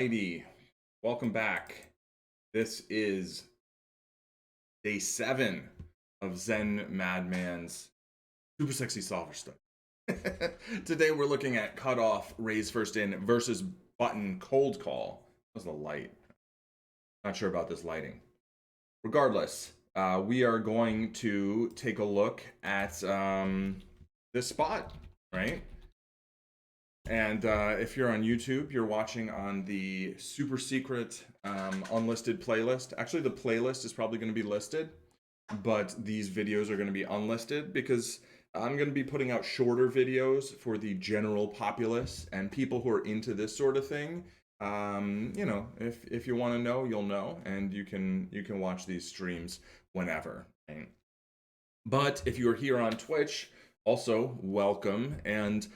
Alrighty, welcome back. This is day 7 of Zen Madman's Super Sexy Solver Study. Today we're looking at cutoff, raise first in versus button cold call. How's the light? Not sure about this lighting. Regardless, we are going to take a look at this spot, right? And if you're on YouTube, you're watching on the super secret unlisted playlist. Actually, the playlist is probably going to be listed, but these videos are going to be unlisted because I'm going to be putting out shorter videos for the general populace and people who are into this sort of thing. If you want to know, you'll know, and you can watch these streams whenever. Right? But if you're here on Twitch, also welcome, and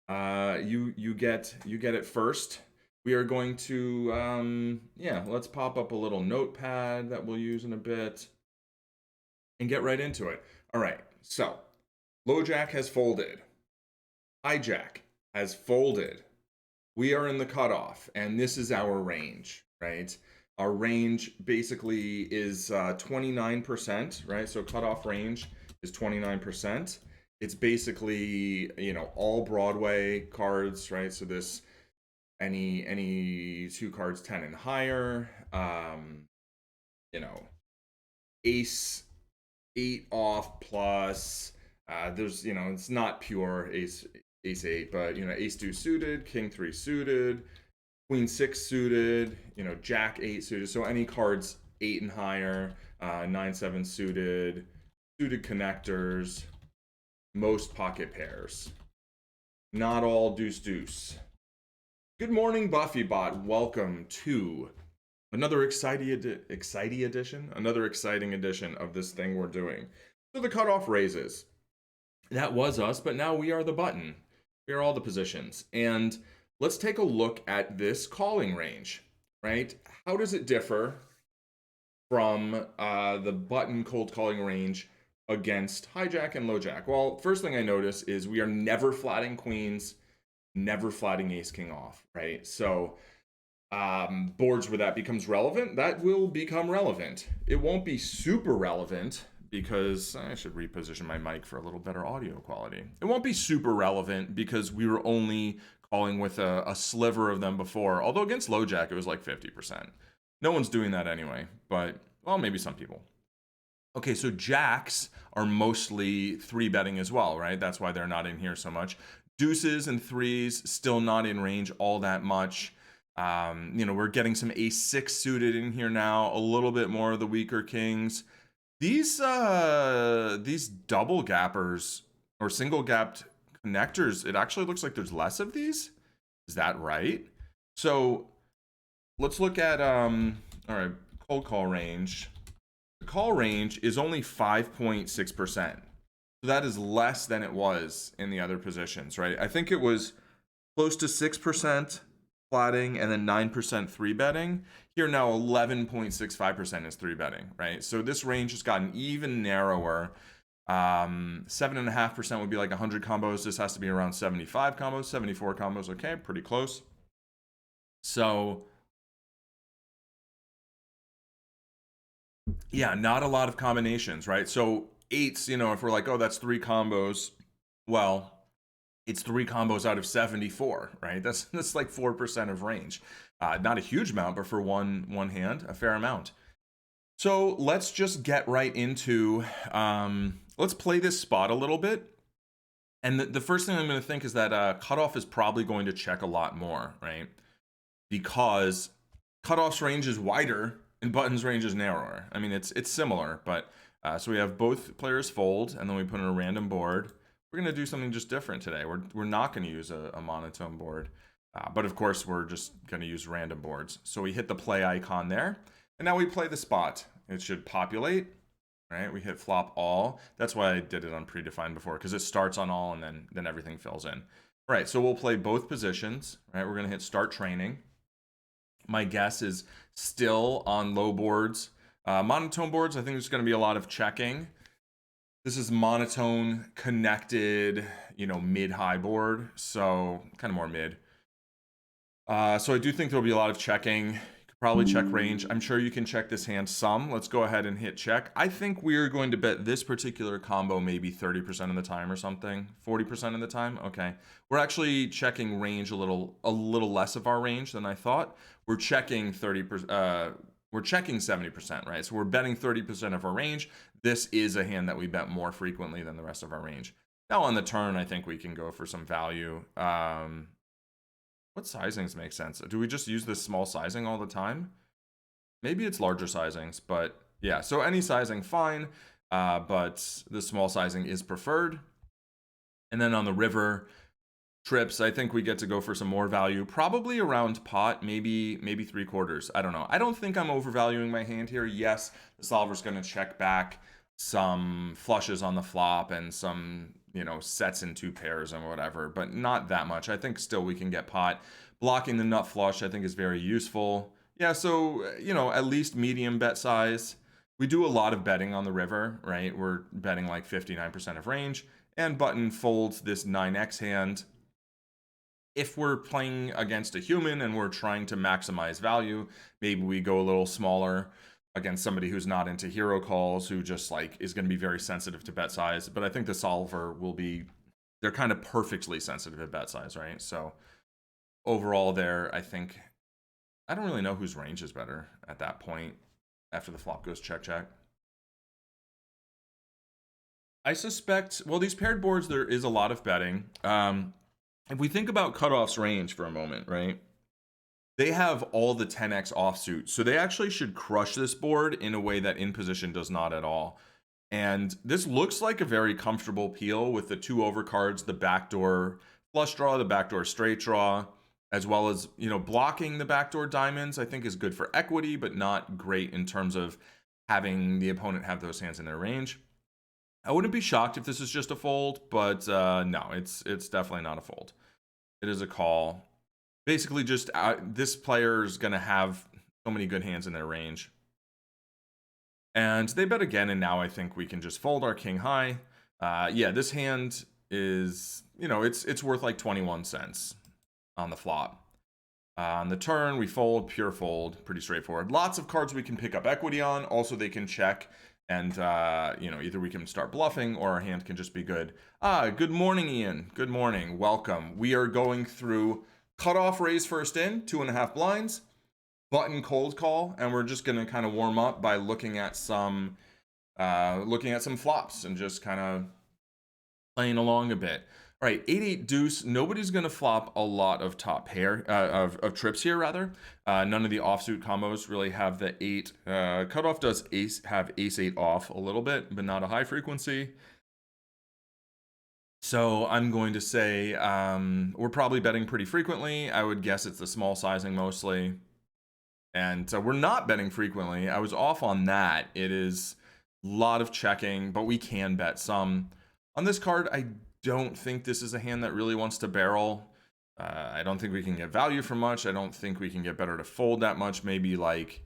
you get it first. We are going to let's pop up a little notepad that we'll use in a bit and get right into it. All right, so low jack has folded, high jack has folded. We are in the cutoff, and this is our range, right? Our range basically is 29%, right? So cutoff range is 29%. It's basically, all Broadway cards, right? So this, any two cards 10 and higher, ace 8 off plus, there's, it's not pure ace 8, but, ace 2 suited, king 3 suited, queen 6 suited, jack 8 suited. So any cards 8 and higher, 9 7 suited connectors, most pocket pairs. Not all deuce deuce. Good morning, Buffy Bot. Welcome to another exciting edition of this thing we're doing. So the cutoff raises. That was us, but now we are the button. We are all the positions. And let's take a look at this calling range, right? How does it differ from the button cold calling range against hijack and low jack? Well, first thing I notice is we are never flatting queens, never flatting ace king off, right? So boards where that becomes relevant, that will become relevant. It won't be super relevant because I should reposition my mic for a little better audio quality. It won't be super relevant because we were only calling with a sliver of them before, although against low jack it was like 50%. No one's doing that anyway, but well, maybe some people. Okay, so jacks are mostly 3-betting as well, right? That's why they're not in here so much. Deuces and 3s still not in range all that much. We're getting some ace 6 suited in here now, a little bit more of the weaker kings. These double gappers or single gapped connectors, it actually looks like there's less of these. Is that right? So let's look at all right, cold call range. The call range is only 5.6%. So that is less than it was in the other positions, right? I think it was close to 6% flatting and then 9% 3-betting. Here now 11.65% is 3-betting, right? So this range has gotten even narrower. 7.5% would be like 100 combos. This has to be around 75 combos, 74 combos. Okay, pretty close. So yeah, not a lot of combinations, right? So 8s, if we're like, oh, that's 3 combos, well, it's 3 combos out of 74, right? That's like 4% of range. Not a huge amount, but for one hand, a fair amount. So let's just get right into, let's play this spot a little bit. And the first thing I'm going to think is that cutoff is probably going to check a lot more, right? Because cutoff's range is wider and button's range is narrower. I mean, it's similar, but so we have both players fold, and then we put in a random board. We're going to do something just different today. We're not going to use a monotone board, but of course we're just going to use random boards. So we hit the play icon there, and now we play the spot. It should populate, right? We hit flop all. That's why I did it on predefined before, because it starts on all and then everything fills in. All right, so we'll play both positions, right? We're going to hit start training. My guess is still on low boards. Monotone boards, I think there's going to be a lot of checking. This is monotone connected, mid-high board, so kind of more mid. So I do think there'll be a lot of checking. Probably check range. I'm sure you can check this hand some. Let's go ahead and hit check. I think we're going to bet this particular combo maybe 30% of the time or something. 40% of the time. Okay. We're actually checking range a little less of our range than I thought. We're checking 30%, we're checking 70%, right? So we're betting 30% of our range. This is a hand that we bet more frequently than the rest of our range. Now on the turn, I think we can go for some value. What sizings make sense? Do we just use this small sizing all the time? Maybe it's larger sizings, but yeah. So any sizing, fine. But the small sizing is preferred. And then on the river trips, I think we get to go for some more value, probably around pot, maybe 3/4. I don't know. I don't think I'm overvaluing my hand here. Yes, the solver's going to check back some flushes on the flop and some, sets in 2 pairs and whatever, but not that much. I think still we can get pot. Blocking the nut flush, I think, is very useful. Yeah, so, at least medium bet size. We do a lot of betting on the river, right? We're betting like 59% of range, and button folds this 9x hand. If we're playing against a human and we're trying to maximize value, maybe we go a little smaller against somebody who's not into hero calls, who just like is going to be very sensitive to bet size. But I think the solver will be, they're kind of perfectly sensitive to bet size, right? So overall there, I think, I don't really know whose range is better at that point after the flop goes check, check. I suspect, well, these paired boards, there is a lot of betting. If we think about cutoff's range for a moment, right? They have all the 10x offsuit, so they actually should crush this board in a way that in position does not at all. And this looks like a very comfortable peel with the 2 overcards, the backdoor flush draw, the backdoor straight draw, as well as, blocking the backdoor diamonds, I think is good for equity, but not great in terms of having the opponent have those hands in their range. I wouldn't be shocked if this is just a fold, but no, it's definitely not a fold. It is a call. Basically, just this player is going to have so many good hands in their range. And they bet again, and now I think we can just fold our king high. Yeah, this hand is, it's worth like 21 cents on the flop. On the turn, we fold, pure fold, pretty straightforward. Lots of cards we can pick up equity on. Also, they can check. And, either we can start bluffing or our hand can just be good. Good morning, Ian. Good morning. Welcome. We are going through cutoff raise first in, 2.5 blinds, button cold call, and we're just going to kind of warm up by looking at some flops and just kind of playing along a bit. All right, 8-8 deuce. Nobody's going to flop a lot of top pair of trips here, rather. None of the offsuit combos really have the 8. Cutoff does have ace-8 off a little bit, but not a high frequency. So I'm going to say we're probably betting pretty frequently. I would guess it's the small sizing mostly. And we're not betting frequently. I was off on that. It is a lot of checking, but we can bet some. On this card, I don't think this is a hand that really wants to barrel. I don't think we can get value for much. I don't think we can get better to fold that much. Maybe like,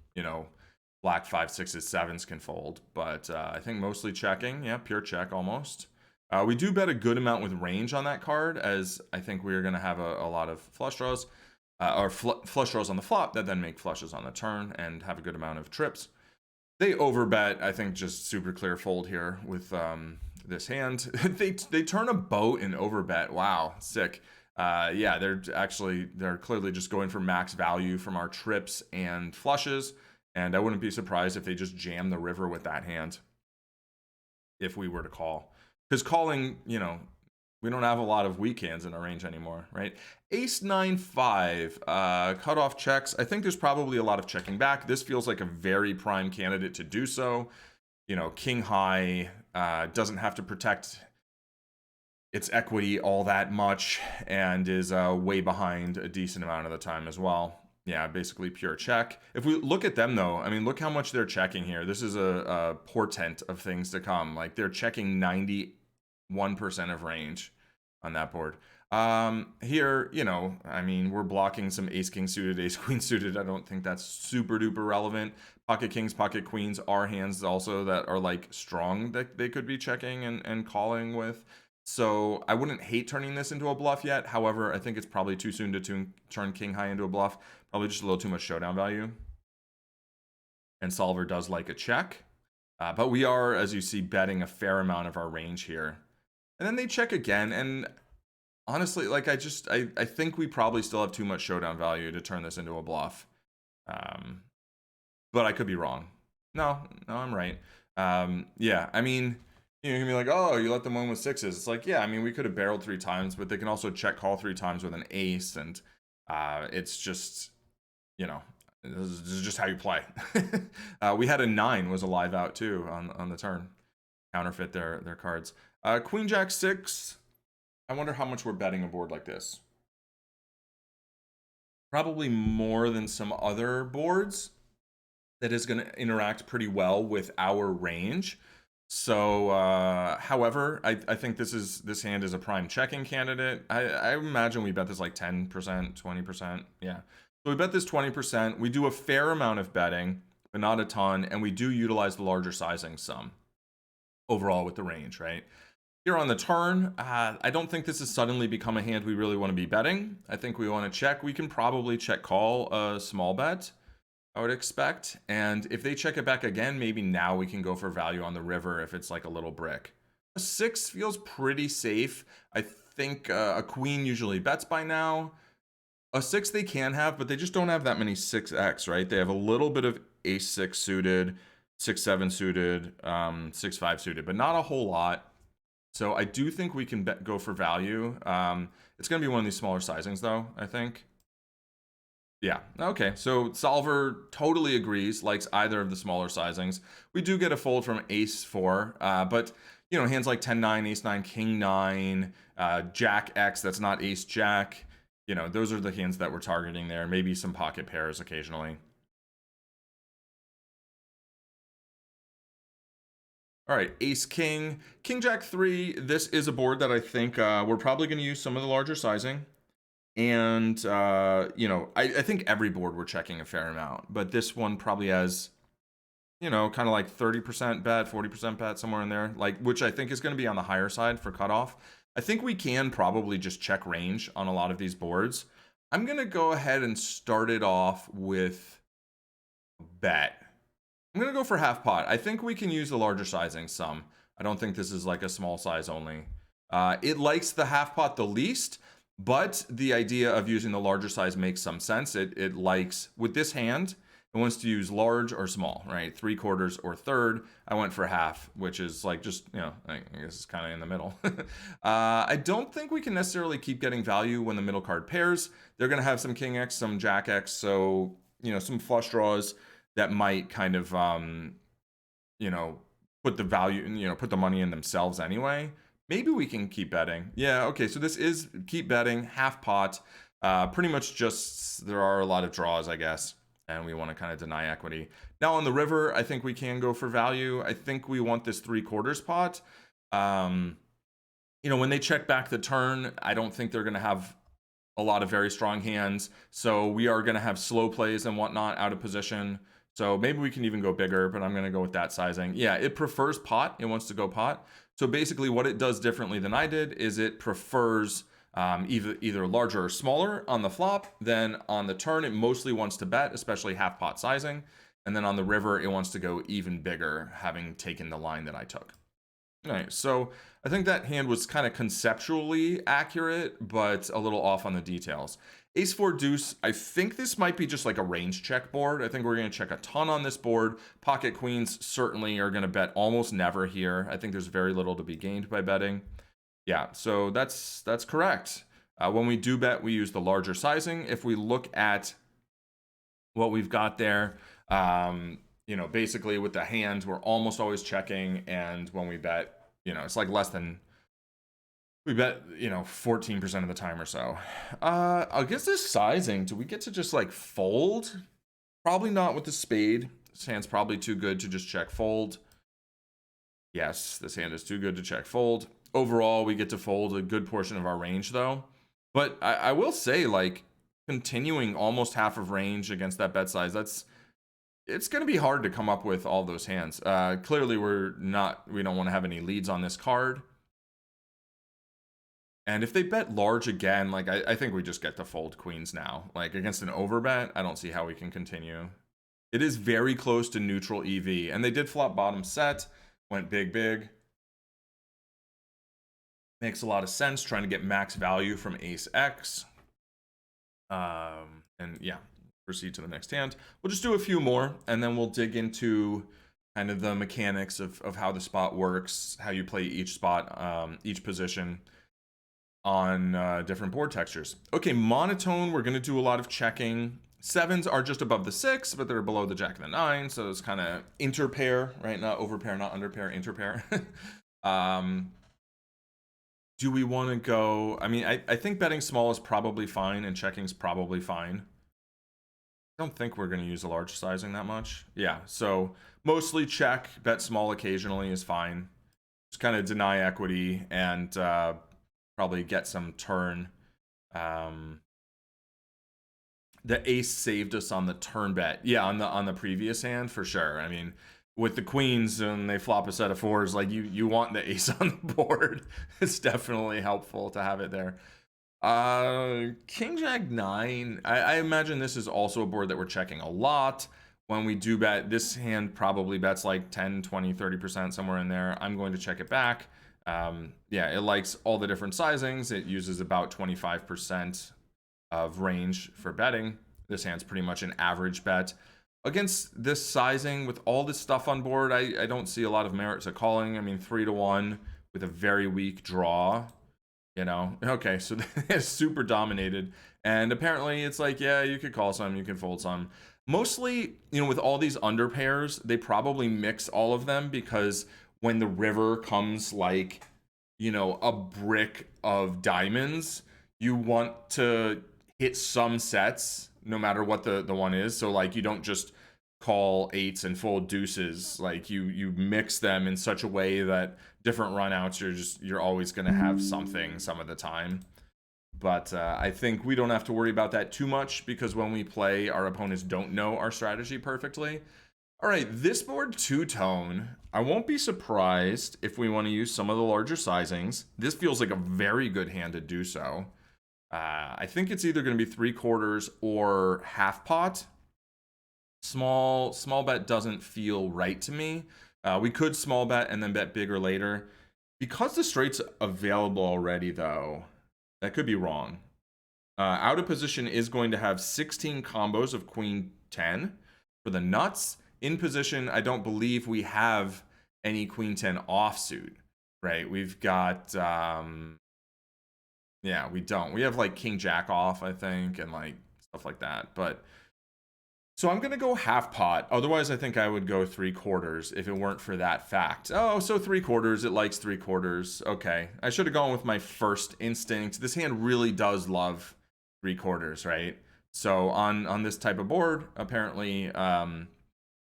black 5, 6s, 7s can fold. But I think mostly checking. Yeah, pure check almost. We do bet a good amount with range on that card, as I think we're going to have a lot of flush draws. Or flush draws on the flop that then make flushes on the turn and have a good amount of trips. They overbet, I think, just super clear fold here with this hand. they turn a boat and overbet. Wow, sick. Yeah, they're clearly just going for max value from our trips and flushes, and I wouldn't be surprised if they just jam the river with that hand if we were to call. Because calling, we don't have a lot of weak hands in our range anymore, right? Ace 9-5, cutoff checks. I think there's probably a lot of checking back. This feels like a very prime candidate to do so. King high doesn't have to protect its equity all that much and is way behind a decent amount of the time as well. Yeah, basically pure check. If we look at them, though, I mean, look how much they're checking here. This is a portent of things to come. Like, they're checking 91% of range on that board. Here, I mean, we're blocking some ace king suited, ace queen suited. I don't think that's super duper relevant. Pocket kings, pocket queens are hands also that are like strong that they could be checking and calling with. So I wouldn't hate turning this into a bluff yet. However, I think it's probably too soon to turn king high into a bluff. Probably just a little too much showdown value. And solver does like a check. But we are, as you see, betting a fair amount of our range here. And then they check again. And honestly, like I think we probably still have too much showdown value to turn this into a bluff. But I could be wrong. No, I'm right. Yeah, I mean, you can be like, oh, you let them win with sixes. It's like, yeah, I mean, we could have barreled 3 times, but they can also check call 3 times with an ace. And it's just, this is just how you play. We had a 9 was a live out too on the turn. Counterfeit their cards. Queen Jack 6. I wonder how much we're betting a board like this. Probably more than some other boards that is going to interact pretty well with our range. So, however, I think this hand is a prime checking candidate. I imagine we bet this like 10%, 20%. Yeah. So we bet this 20%. We do a fair amount of betting, but not a ton. And we do utilize the larger sizing some overall with the range, right? Here on the turn, I don't think this has suddenly become a hand we really want to be betting. I think we want to check. We can probably check call a small bet, I would expect. And if they check it back again, maybe now we can go for value on the river if it's like a little brick. A 6 feels pretty safe. I think a queen usually bets by now. A 6 they can have, but they just don't have that many 6x, right? They have a little bit of ace 6 suited, 6-7 suited, 6-5 suited, but not a whole lot. So I do think we can go for value. It's going to be one of these smaller sizings, though, I think. Yeah, okay. So solver totally agrees, likes either of the smaller sizings. We do get a fold from ace 4, but, hands like 10-9, ace-9, king-9, jack-x, that's not ace-jack. Those are the hands that we're targeting there. Maybe some pocket pairs occasionally. All right, ace king, king jack 3. This is a board that I think we're probably going to use some of the larger sizing. And, I think every board we're checking a fair amount. But this one probably has, kind of like 30% bet, 40% bet, somewhere in there. Which I think is going to be on the higher side for cutoff. I think we can probably just check range on a lot of these boards. I'm going to go ahead and start it off with bet. I'm going to go for half pot. I think we can use the larger sizing some. I don't think this is like a small size only. It likes the half pot the least, but the idea of using the larger size makes some sense. It likes, with this hand, it wants to use large or small, right? 3/4 or third. I went for half, which is like just, I guess it's kind of in the middle. I don't think we can necessarily keep getting value when the middle card pairs. They're going to have some king X, some jack X, so, some flush draws that might kind of, put the value, put the money in themselves anyway. Maybe we can keep betting. Yeah, okay, so this is keep betting, half pot. Pretty much just, there are a lot of draws, I guess, and we want to kind of deny equity. Now on the river, I think we can go for value. I think we want this 3/4 pot. When they check back the turn, I don't think they're going to have a lot of very strong hands. So we are going to have slow plays and whatnot out of position. So maybe we can even go bigger, but I'm going to go with that sizing. Yeah, it prefers pot. It wants to go pot. So basically what it does differently than I did is it prefers either larger or smaller on the flop. Then on the turn, it mostly wants to bet, especially half pot sizing. And then on the river, it wants to go even bigger, having taken the line that I took. All right, so I think that hand was kind of conceptually accurate, but a little off on the details. Ace 4 deuce, I think this might be just like a range check board. I think we're going to check a ton on this board. Pocket queens certainly are going to bet almost never here. I think there's very little to be gained by betting. Yeah, so that's correct. When we do bet, we use the larger sizing. If we look at what we've got there, basically with the hands, we're almost always checking. And when we bet, it's like less than, we bet, 14% of the time or so. I guess this sizing, do we get to just like fold? Probably not with the spade. This hand's probably too good to just check fold. Yes, this hand is too good to check fold. Overall, we get to fold a good portion of our range though. But I will say, like, continuing almost half of range against that bet size, it's going to be hard to come up with all those hands. Clearly we don't want to have any leads on this card. And if they bet large again, like I think we just get to fold queens now. Like against an overbet, I don't see how we can continue. It is very close to neutral EV. And they did flop bottom set, went big, big. Makes a lot of sense, trying to get max value from ace X. And yeah, proceed to the next hand. We'll just do a few more, and then we'll dig into kind of the mechanics of how the spot works, how you play each spot, each position on different board textures. Okay, monotone, we're going to do a lot of checking. Sevens are just above the 6, but they're below the jack and the 9, so it's kind of interpair, right? Not overpair, not underpair, interpair. Do we want to go? I mean, I think betting small is probably fine and checking's probably fine. I don't think we're going to use a large sizing that much. Yeah, so mostly check, bet small occasionally is fine. Just kind of deny equity and probably get some turn. The ace saved us on the turn bet. Yeah, on the previous hand for sure. I mean, with the queens and they flop a set of 4s, like you want the ace on the board. It's definitely helpful to have it there. King Jack 9. I imagine this is also a board that we're checking a lot. When we do bet, this hand probably bets like 10, 20, 30%, somewhere in there. I'm going to check it back. Yeah, it likes all the different sizings. It uses about 25% of range for betting. This hand's pretty much an average bet. Against this sizing, with all this stuff on board, I don't see a lot of merit to calling. I mean, 3-1 with a very weak draw. You know, okay, so it's super dominated. And apparently it's like, yeah, you could call some, you could fold some. Mostly, you know, with all these under pairs, they probably mix all of them because when the river comes like, you know, a brick of diamonds, you want to hit some sets no matter what the one is. So like you don't just call 8s and fold deuces. Like you mix them in such a way that different runouts you're always going to have something some of the time. But I think we don't have to worry about that too much because when we play, our opponents don't know our strategy perfectly. All right, this board two-tone, I won't be surprised if we want to use some of the larger sizings. This feels like a very good hand to do so. I think it's either going to be 3/4 or half pot. Small bet doesn't feel right to me. We could small bet and then bet bigger later. Because the straight's available already, though, that could be wrong. Out of position is going to have 16 combos of queen 10 for the nuts. In position, I don't believe we have any queen 10 offsuit, right? We've got, yeah, we don't. We have like king jack off, I think, and like stuff like that. But so I'm going to go half pot. Otherwise, I think I would go 3/4 if it weren't for that fact. Oh, so 3/4. It likes 3/4. Okay. I should have gone with my first instinct. This hand really does love 3/4, right? So on this type of board, apparently,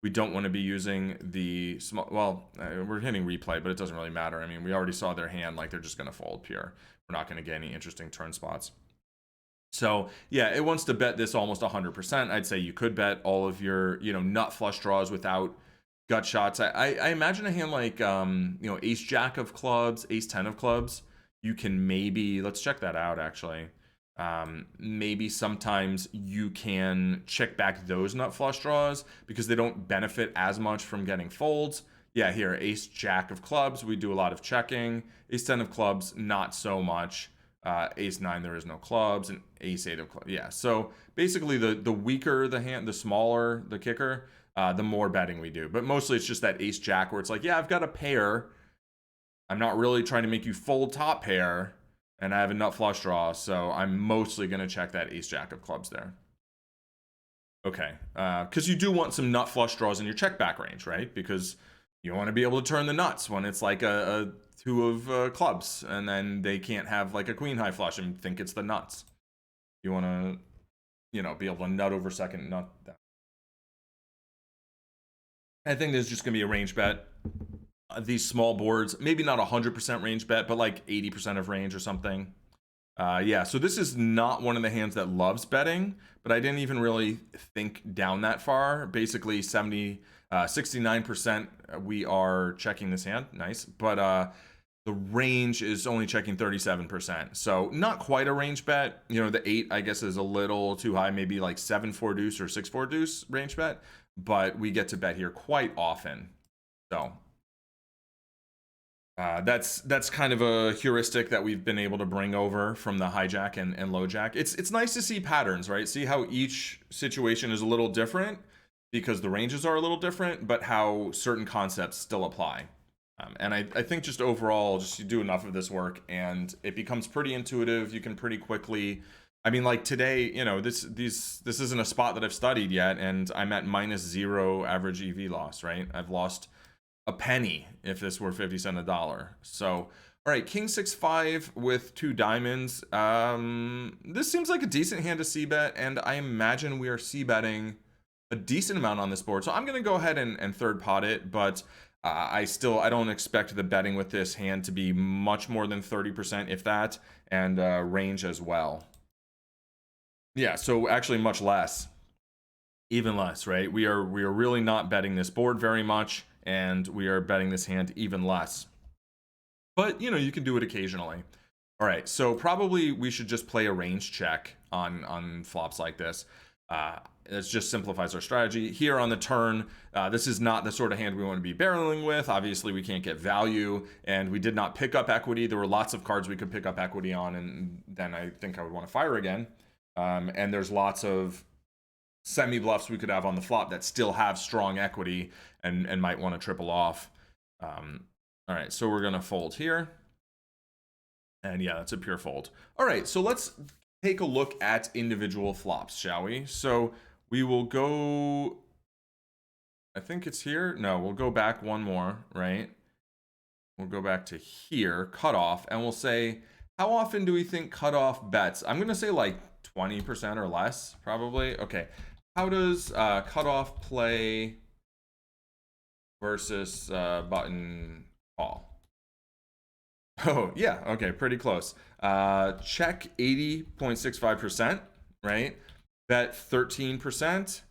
we don't want to be using the small. Well, we're hitting replay, but it doesn't really matter. I mean, we already saw their hand. Like, they're just going to fold pure. We're not going to get any interesting turn spots. So yeah, it wants to bet this almost 100%. I'd say you could bet all of your, you know, nut flush draws without gut shots. I imagine a hand like, you know, ace jack of clubs, ace 10 of clubs. You can maybe, let's check that out actually. Maybe sometimes you can check back those nut flush draws because they don't benefit as much from getting folds. Yeah, here, ace jack of clubs, we do a lot of checking. Ace 10 of clubs, not so much. Ace 9, there is no clubs, and ace 8 of clubs. Yeah, so basically the weaker the hand, the smaller the kicker, the more betting we do. But mostly it's just that ace jack where it's like, yeah, I've got a pair. I'm not really trying to make you fold top pair, and I have a nut flush draw, so I'm mostly going to check that ace jack of clubs there. Okay, because you do want some nut flush draws in your check back range, right? Because you want to be able to turn the nuts when it's like a 2 of clubs, and then they can't have like a queen high flush and think it's the nuts. You want to, you know, be able to nut over second nut that. I think there's just going to be a range bet. These small boards, maybe not 100% range bet, but like 80% of range or something. Yeah, so this is not one of the hands that loves betting, but I didn't even really think down that far. Basically 69% we are checking this hand. Nice. But The range is only checking 37%. So not quite a range bet. You know, the 8, I guess, is a little too high, maybe like 7-4 deuce or 6-4 deuce range bet. But we get to bet here quite often. So that's kind of a heuristic that we've been able to bring over from the hijack and low jack. It's nice to see patterns, right? See how each situation is a little different because the ranges are a little different, but how certain concepts still apply. And I think just overall, just you do enough of this work and it becomes pretty intuitive. You can pretty quickly, I mean, like today, you know, this isn't a spot that I've studied yet, and I'm at -0 average EV loss, right? I've lost a penny if this were 50 cents a dollar. So, all right, king 6-5 with 2 diamonds. This seems like a decent hand to c-bet, and I imagine we are c-betting a decent amount on this board. So I'm going to go ahead and third pot it, but I don't expect the betting with this hand to be much more than 30%, if that, and range as well. Yeah, so actually much less, even less, right? We are really not betting this board very much, and we are betting this hand even less. But you know, you can do it occasionally. All right, so probably we should just play a range check on flops like this. It just simplifies our strategy. Here on the turn, this is not the sort of hand we want to be barreling with. Obviously, we can't get value, and we did not pick up equity. There were lots of cards we could pick up equity on, and then I think I would want to fire again. And there's lots of semi-bluffs we could have on the flop that still have strong equity and might want to triple off. All right, so we're going to fold here. And yeah, that's a pure fold. All right, so let's take a look at individual flops, shall we? So we will go, I think it's here. No, we'll go back one more, right? We'll go back to here, cutoff, and we'll say, how often do we think cutoff bets? I'm going to say like 20% or less, probably. Okay, how does cutoff play versus button call? Oh, yeah, okay, pretty close. Check 80.65%, right? Bet 13%.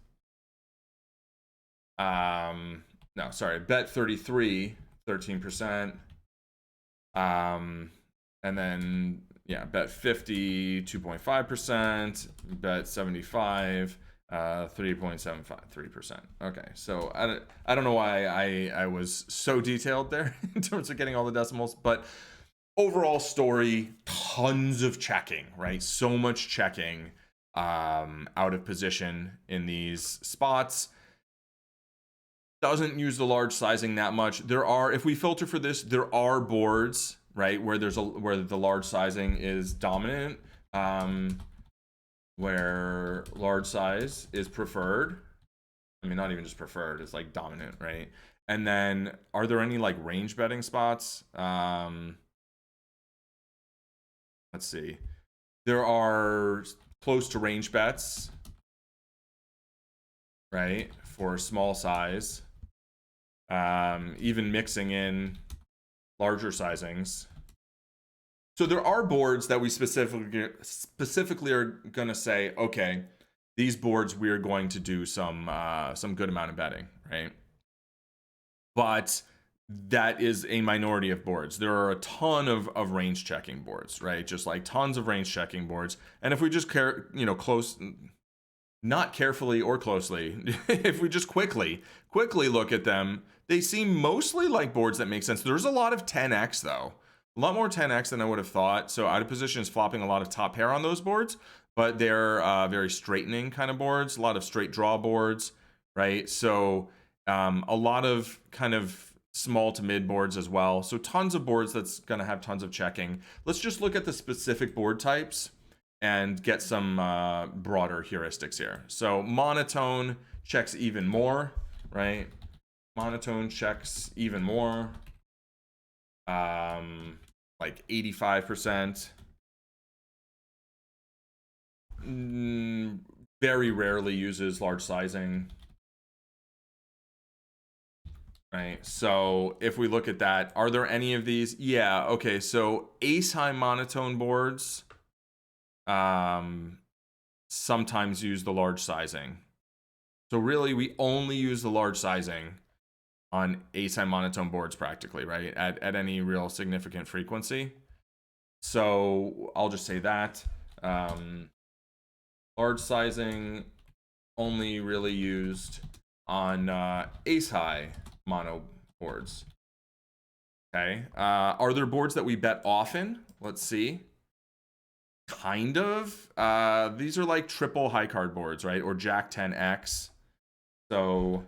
No, sorry, bet 33, 13%. And then, yeah, bet 50, 2.5%. Bet 75, 3.753%. Okay, so I don't know why I was so detailed there in terms of getting all the decimals, but overall story, tons of checking, right? So much checking out of position in these spots. Doesn't use the large sizing that much. There are, if we filter for this, there are boards, right, where where the large sizing is dominant, where large size is preferred. I mean, not even just preferred, it's like dominant, right? And then are there any like range betting spots? Let's see. There are close to range bets, right, for small size. Even mixing in larger sizings. So there are boards that we specifically are going to say, okay, these boards we're going to do some good amount of betting, right? But that is a minority of boards. There are a ton of range checking boards, right? Just like tons of range checking boards. And if we just not carefully or closely, if we just quickly look at them, they seem mostly like boards that make sense. There's a lot of 10x though. A lot more 10x than I would have thought. So out of position is flopping a lot of top pair on those boards, but they're very straightening kind of boards, a lot of straight draw boards, right? So a lot of kind of small to mid boards as well. So tons of boards that's going to have tons of checking. Let's just look at the specific board types and get some broader heuristics here. So monotone checks even more, right? Monotone checks even more. Like 85%. Very rarely uses large sizing. Right, so if we look at that, are there any of these? Yeah, okay, so ace high monotone boards sometimes use the large sizing. So really, we only use the large sizing on ace high monotone boards practically, right? At any real significant frequency. So I'll just say that. Large sizing only really used on ace high mono boards. Okay. Are there boards that we bet often? Let's see. Kind of. These are like triple high card boards, right? Or Jack 10x. So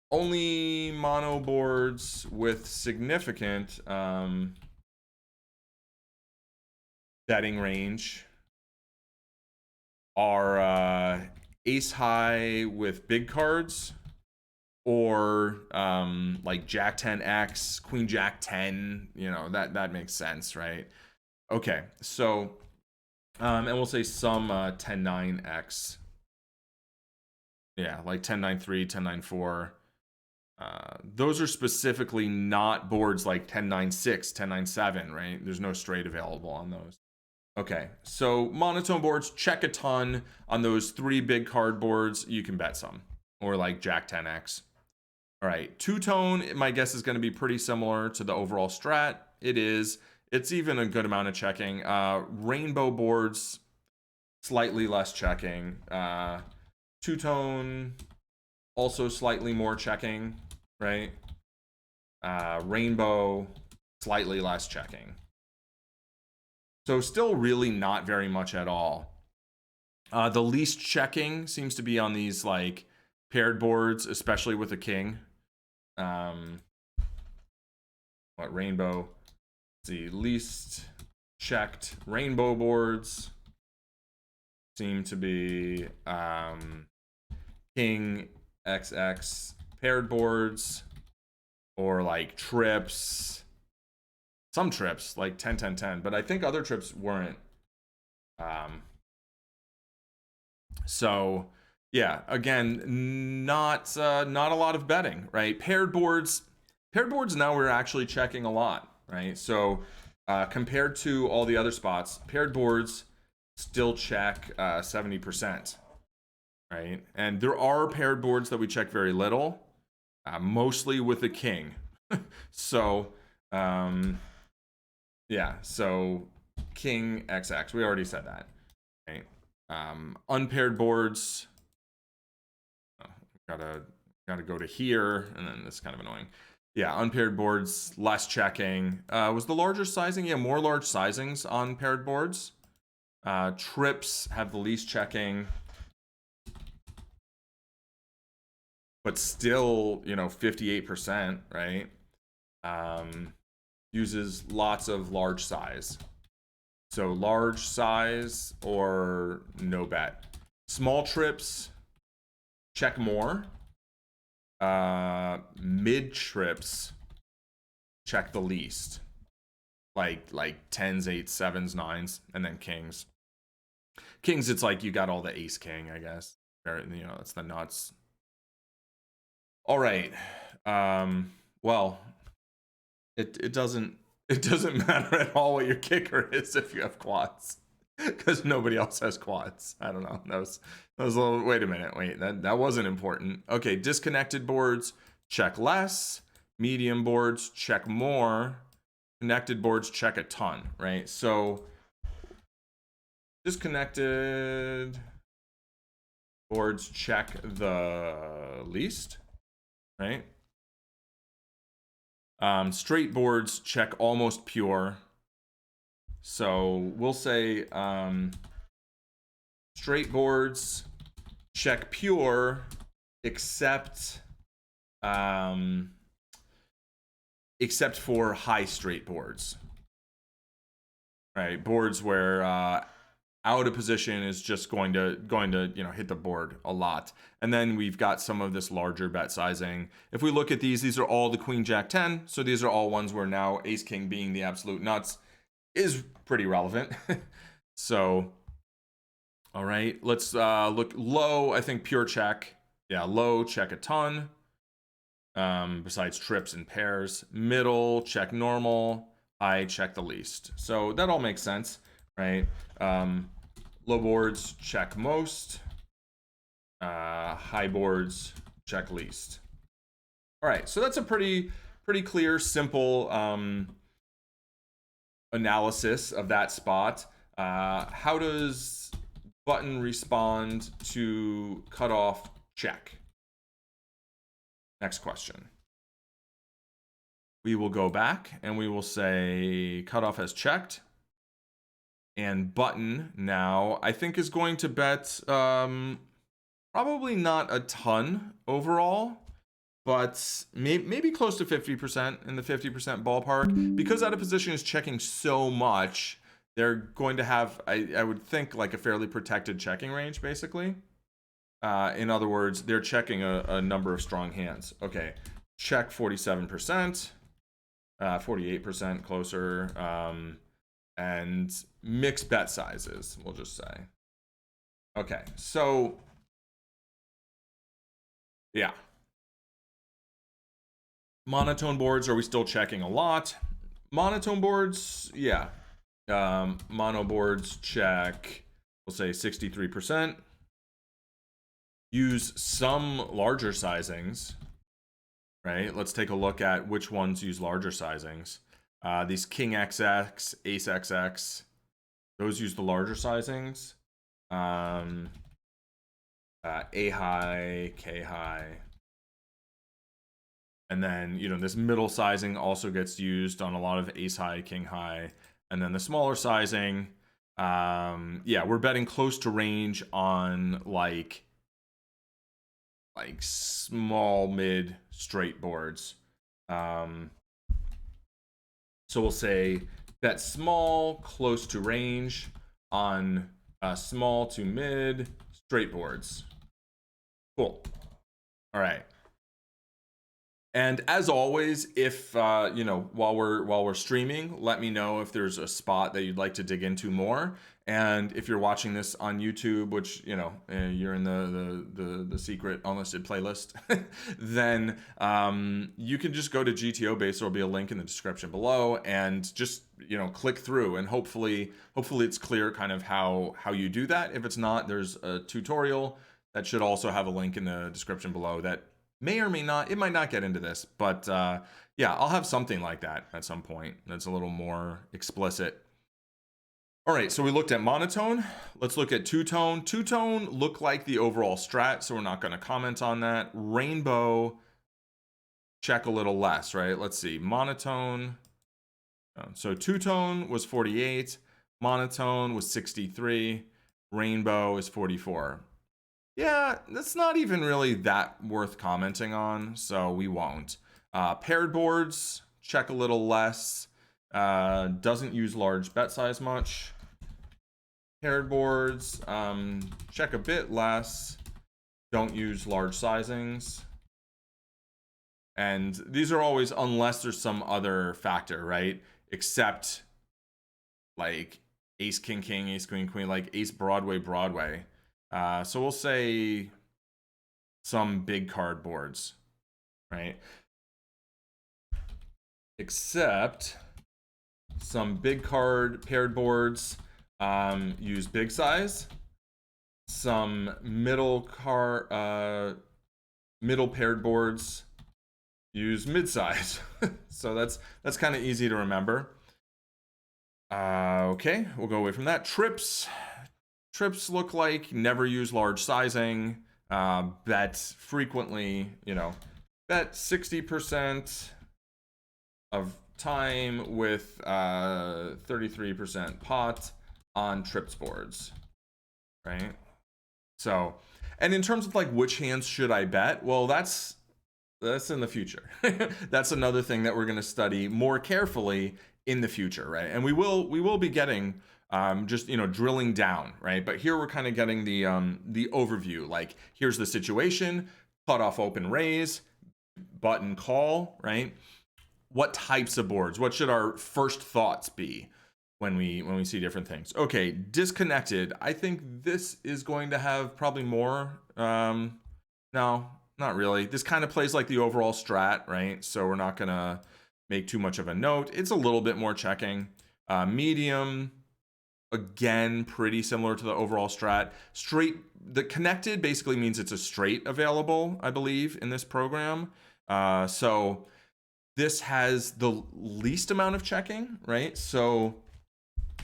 only mono boards with significant betting range are ace high with big cards, or like Jack 10x, Queen Jack 10. You know, that makes sense, right? Okay, so and we'll say some 10-9x. Yeah, like 10-9-3, 10-9-4. Those are specifically not boards like 10-9-6, 10-9-7, right? There's no straight available on those. Okay, so monotone boards, check a ton. On those 3 big card boards, you can bet some. Or like Jack 10x. All right, two-tone, my guess is going to be pretty similar to the overall strat. It is. It's even a good amount of checking. Rainbow boards, slightly less checking. Two-tone, also slightly more checking, right? Rainbow, slightly less checking. So still really not very much at all. The least checking seems to be on these like paired boards, especially with a king. What rainbow? The least checked rainbow boards seem to be king XX paired boards, or like trips. Some trips like 10-10-10, but I think other trips weren't. So yeah, again, not a lot of betting, right? Paired boards now we're actually checking a lot, right? So compared to all the other spots, paired boards still check 70%, right? And there are paired boards that we check very little, mostly with a king. So yeah, so king XX, we already said that, right? Unpaired boards, gotta go to here, and then this is kind of annoying. Yeah, unpaired boards, less checking. Was the larger sizing? Yeah, more large sizings on paired boards. Trips have the least checking, but still, 58%, right? Uses lots of large size. So large size or no bet. Small trips, check more. Mid trips, check the least. Like 10s, 8s, 7s, 9s, and then kings. Kings, it's like you got all the ace king, I guess. That's the nuts. All right. Well, it doesn't matter at all what your kicker is if you have quads, because nobody else has quads. I don't know. That was a little. Wait a minute. Wait, that wasn't important. Okay, disconnected boards, check less. Medium boards, check more. Connected boards, check a ton. Right. So disconnected boards check the least. Right. Straight boards check almost pure. So we'll say straight boards check pure, except for high straight boards, right? Boards where out of position is just going to hit the board a lot. And then we've got some of this larger bet sizing. If we look at these are all the Queen Jack 10. So these are all ones where now Ace King being the absolute nuts is pretty relevant. So, all right, let's look low. I think pure check. Yeah, low check a ton. Besides trips and pairs. Middle check normal. High check the least. So that all makes sense, right? Low boards check most. High boards check least. All right, so that's a pretty clear, simple analysis of that spot. How does button respond to cutoff check? Next question. We will go back and we will say cutoff has checked. And button now, I think, is going to bet probably not a ton overall, but maybe close to 50%, in the 50% ballpark. Because out of position is checking so much, they're going to have, I would think, like a fairly protected checking range, basically. In other words, they're checking a number of strong hands. Okay, check 47%, 48% closer, and mixed bet sizes, we'll just say. Okay, so yeah. Monotone boards, are we still checking a lot? Monotone boards, yeah. Mono boards check, we'll say 63%. Use some larger sizings, right? Let's take a look at which ones use larger sizings. These King XX, Ace XX, those use the larger sizings. A high, K high. And then, you know, this middle sizing also gets used on a lot of ace high, king high. And then the smaller sizing, yeah, we're betting close to range on like small, mid, straight boards. So we'll say bet small, close to range on small to mid, straight boards. Cool. All right. And as always, if you know, while we're streaming, let me know if there's a spot that you'd like to dig into more. And if you're watching this on YouTube, which, you know, you're in the secret unlisted playlist, then you can just go to GTOBase. There'll be a link in the description below, and just, you know, click through, and hopefully it's clear kind of how you do that. If it's not, there's a tutorial that should also have a link in the description below that may or may not, it might not get into this, but yeah, I'll have something like that at some point that's a little more explicit. All right, so we looked at monotone. Let's look at two-tone. Two-tone look like the overall strat, so we're not going to comment on that. Rainbow, check a little less, right? Let's see, monotone. So two-tone was 48, monotone was 63, rainbow is 44. Yeah, that's not even really that worth commenting on, so we won't. Paired boards, check a little less. Doesn't use large bet size much. Paired boards, check a bit less. Don't use large sizings. And these are always, unless there's some other factor, right? Except like ace, king, king, ace, queen, queen, like ace, Broadway, Broadway. So we'll say some big card boards, right? Except some big card paired boards use big size. Some middle paired boards use mid size. So that's kind of easy to remember. Okay, we'll go away from that. Trips look like never use large sizing. Bet frequently, you know, bet 60% of time with 33% pot on trips boards, right? So, and in terms of like which hands should I bet, well, that's in the future. That's another thing that we're going to study more carefully in the future, right? And we will be getting just, you know, drilling down, right? But here we're kind of getting the overview. Like, here's the situation: cutoff, open, raise, button, call, right? What types of boards? What should our first thoughts be when we see different things? Okay, disconnected. I think this is going to have probably more. No, not really. This kind of plays like the overall strat, right? So we're not gonna make too much of a note. It's a little bit more checking. Medium, again, pretty similar to the overall strat. Straight, the connected basically means it's a straight available, I believe, in this program. So this has the least amount of checking, right? So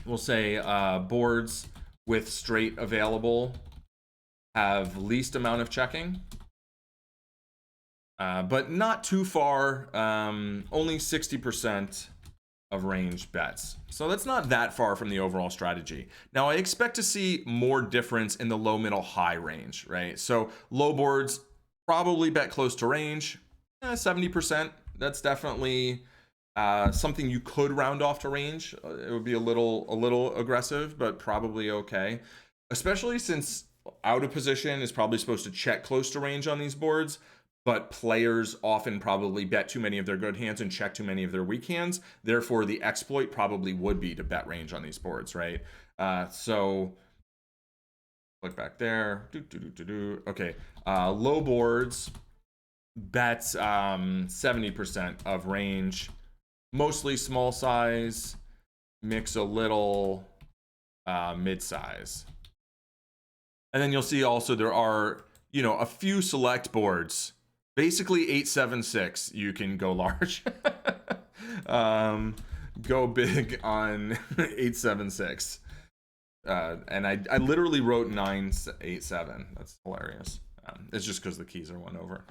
we'll say boards with straight available have least amount of checking, but not too far. Only 60% of range bets. So that's not that far from the overall strategy. Now I expect to see more difference in the low, middle, high range, right? So low boards probably bet close to range, 70%. That's definitely something you could round off to range. It would be a little aggressive, but probably okay. Especially since out of position is probably supposed to check close to range on these boards, but players often probably bet too many of their good hands and check too many of their weak hands. Therefore, the exploit probably would be to bet range on these boards, right? So look back there. Okay, low boards bets 70% of range, mostly small size, mix a little mid size. And then you'll see also there are, a few select boards. Basically 876, you can go large. Go big on 876. And I literally wrote 987. That's hilarious. It's just because the keys are one over.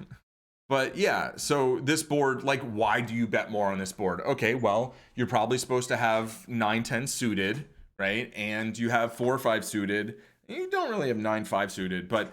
But yeah, so this board, like, why do you bet more on this board? Okay, well, you're probably supposed to have 9-10 suited, right? And you have 4-5 suited. You don't really have 9-5 suited, but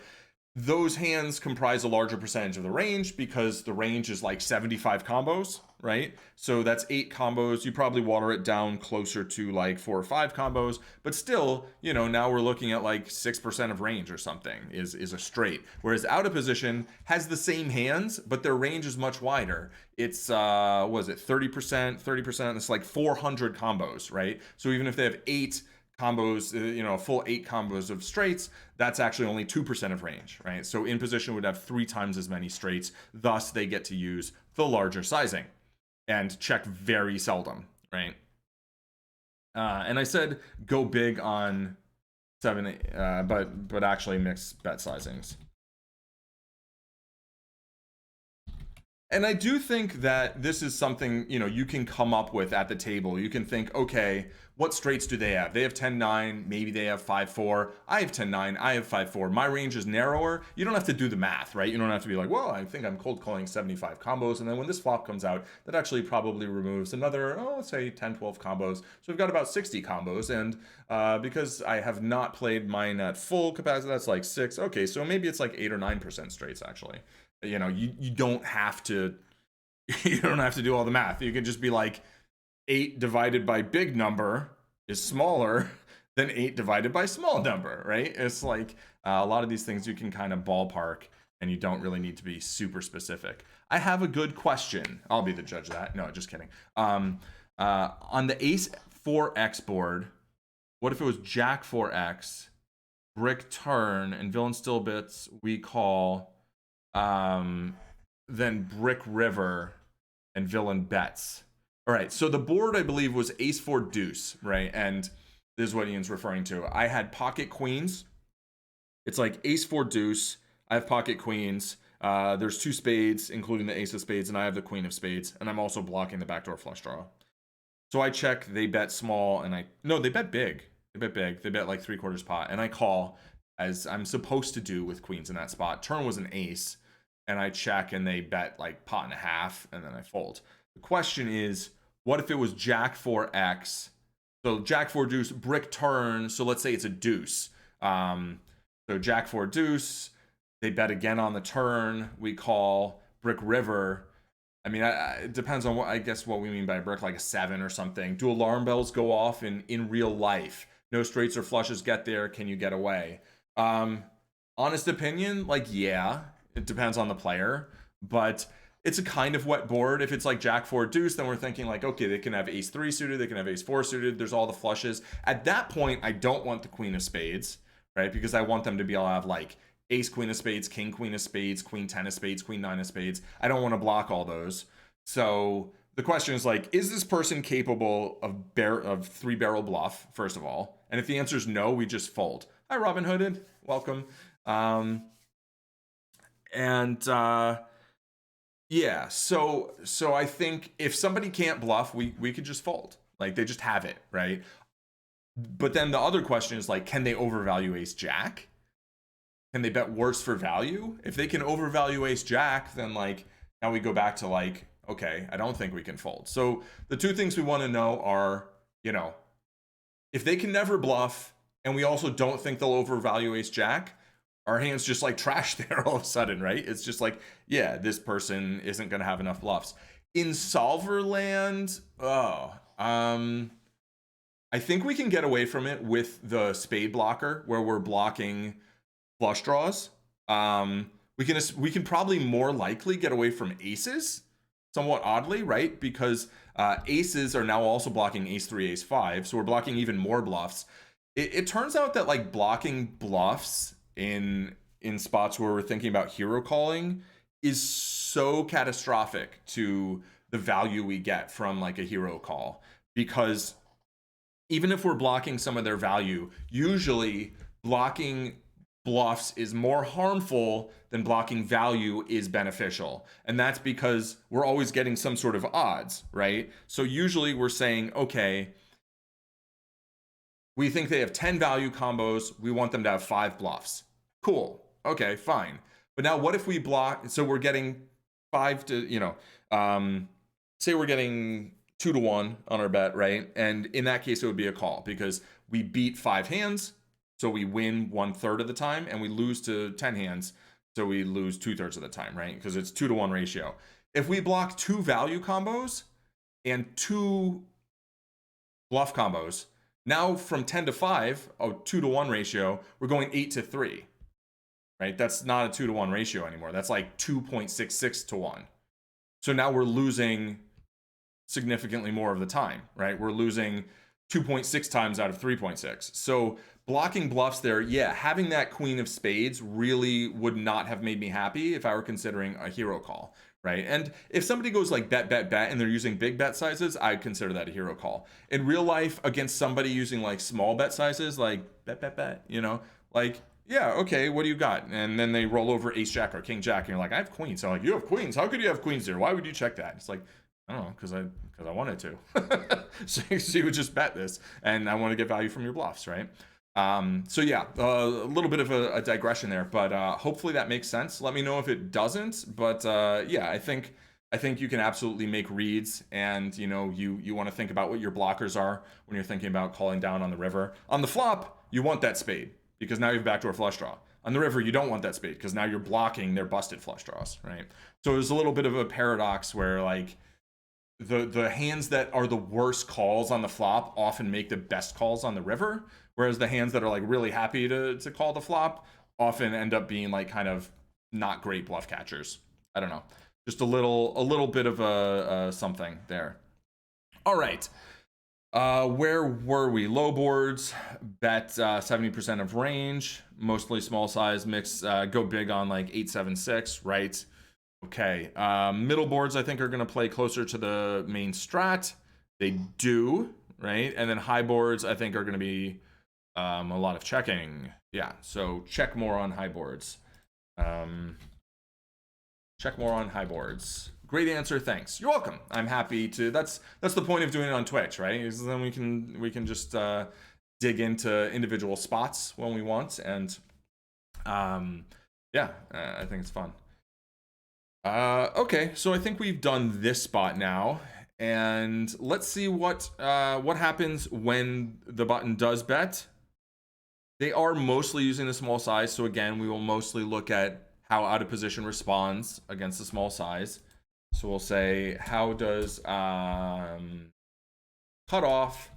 those hands comprise a larger percentage of the range because the range is like 75 combos, right? So that's 8 combos. You probably water it down closer to like 4 or 5 combos, but still, now we're looking at like 6% of range or something is a straight. Whereas out of position has the same hands, but their range is much wider. It's what is it, 30%? It's like 400 combos, right? So even if they have 8 combos, a full 8 combos of straights, that's actually only 2% of range, right? So in position would have 3 times as many straights, thus they get to use the larger sizing and check very seldom, right? And I said go big on 7, but actually mix bet sizings. And I do think that this is something, you can come up with at the table. You can think, okay, what straights do they have? They have 10-9, maybe they have 5-4. I have 10-9, I have 5-4. My range is narrower. You don't have to do the math, right? You don't have to be like, well, I think I'm cold calling 75 combos. And then when this flop comes out, that actually probably removes another, let's say 10, 12 combos. So we've got about 60 combos. And because I have not played mine at full capacity, that's like 6. Okay, so maybe it's like 8 or 9% straights actually. You don't have to do all the math. You can just be like 8 divided by big number is smaller than 8 divided by small number, right? It's like a lot of these things you can kind of ballpark and you don't really need to be super specific. I have a good question. I'll be the judge of that. No, just kidding. On the ace 4x board, what if it was jack 4x, brick turn, and villain still bits we call, then brick river and villain bets. All right, so the board I believe was ace 4 deuce, right? And this is what Ian's referring to. I had pocket queens. It's like ace 4 deuce. I have pocket queens. There's 2 spades, including the ace of spades, and I have the queen of spades, and I'm also blocking the backdoor flush draw. So I check, they bet small, and they bet big. They bet like 3/4 pot, and I call, as I'm supposed to do with queens in that spot. Turn was an ace, and I check, and they bet like pot and a half, and then I fold. The question is, what if it was jack 4x? So jack 4 deuce, brick turn, so let's say it's a deuce. So jack 4 deuce, they bet again on the turn, we call brick river. I mean, it depends on what we mean by brick, like a 7 or something. Do alarm bells go off in real life? No straights or flushes get there. Can you get away? Honest opinion, like, yeah, it depends on the player, but it's a kind of wet board. If it's like jack 4 deuce, then we're thinking like, okay, they can have ace 3 suited, they can have ace 4 suited, there's all the flushes. At that point, I don't want the queen of spades, right? Because I want them to be able to have like ace queen of spades, king queen of spades, queen 10 of spades, queen 9 of spades. I don't want to block all those. So the question is like, is this person capable of 3-barrel bluff, first of all? And if the answer is no, we just fold. Hi, Robin Hooded. Welcome. Yeah, so I think if somebody can't bluff, we could just fold. Like they just have it, right? But then the other question is like, can they overvalue ace jack? Can they bet worse for value? If they can overvalue ace jack, then like now we go back to like, okay, I don't think we can fold. So the two things we want to know are, you know, if they can never bluff, and we also don't think they'll overvalue ace jack, our hand's just like trash there all of a sudden, right? It's just like, yeah, this person isn't going to have enough bluffs. In solver land, I think we can get away from it with the spade blocker where we're blocking flush draws. We can probably more likely get away from aces, somewhat oddly, right? Because aces are now also blocking ace 3, ace 5, so we're blocking even more bluffs. It turns out that like blocking bluffs in spots where we're thinking about hero calling is so catastrophic to the value we get from like a hero call, because even if we're blocking some of their value, usually blocking bluffs is more harmful than blocking value is beneficial. And that's because we're always getting some sort of odds, right? So usually we're saying, okay, we think they have 10 value combos. We want them to have 5 bluffs. Cool. Okay, fine. But now what if we block? So we're getting 5 to, say we're getting 2 to 1 on our bet, right? And in that case, it would be a call because we beat 5 hands. So we win 1/3 of the time, and we lose to 10 hands. So we lose 2/3 of the time, right? Because it's 2 to 1 ratio. If we block 2 value combos and 2 bluff combos, now from 10 to 5, a 2 to 1 ratio, we're going 8 to 3, right? That's not a 2 to 1 ratio anymore. That's like 2.66 to 1. So now we're losing significantly more of the time, right? We're losing 2.6 times out of 3.6. So blocking bluffs there, yeah, having that queen of spades really would not have made me happy if I were considering a hero call, right? And if somebody goes like bet, bet, bet, and they're using big bet sizes, I'd consider that a hero call. In real life, against somebody using like small bet sizes, like bet, bet, bet, like, yeah, okay, what do you got? And then they roll over ace jack or king jack, and you're like, I have queens. So I'm like, you have queens? How could you have queens here? Why would you check that? It's like, I don't know, because I wanted to. So you would just bet this, and I want to get value from your bluffs, right? So yeah, a little bit of a digression there, but hopefully that makes sense. Let me know if it doesn't. But yeah, I think you can absolutely make reads, and you want to think about what your blockers are when you're thinking about calling down on the river. On the flop, you want that spade because now you have backdoor flush draw. On the river, you don't want that spade because now you're blocking their busted flush draws, right? So there's a little bit of a paradox where like the hands that are the worst calls on the flop often make the best calls on the river, whereas the hands that are like really happy to call the flop often end up being like kind of not great bluff catchers. I don't know, just a little bit of a something there. All right, where were we? Low boards, bet 70% of range, mostly small size, mix, go big on like 8-7-6, right? Okay, middle boards I think are going to play closer to the main strat. They do, right? And then high boards I think are going to be a lot of checking. Yeah, so check more on high boards. Check more on high boards. Great answer, thanks. You're welcome. I'm happy to. That's the point of doing it on Twitch, right? Is then we can just dig into individual spots when we want, and yeah, I think it's fun. Okay, so I think we've done this spot now, and let's see what happens when the button does bet. They are mostly using the small size, so again, we will mostly look at how out of position responds against the small size. So we'll say, how does cutoff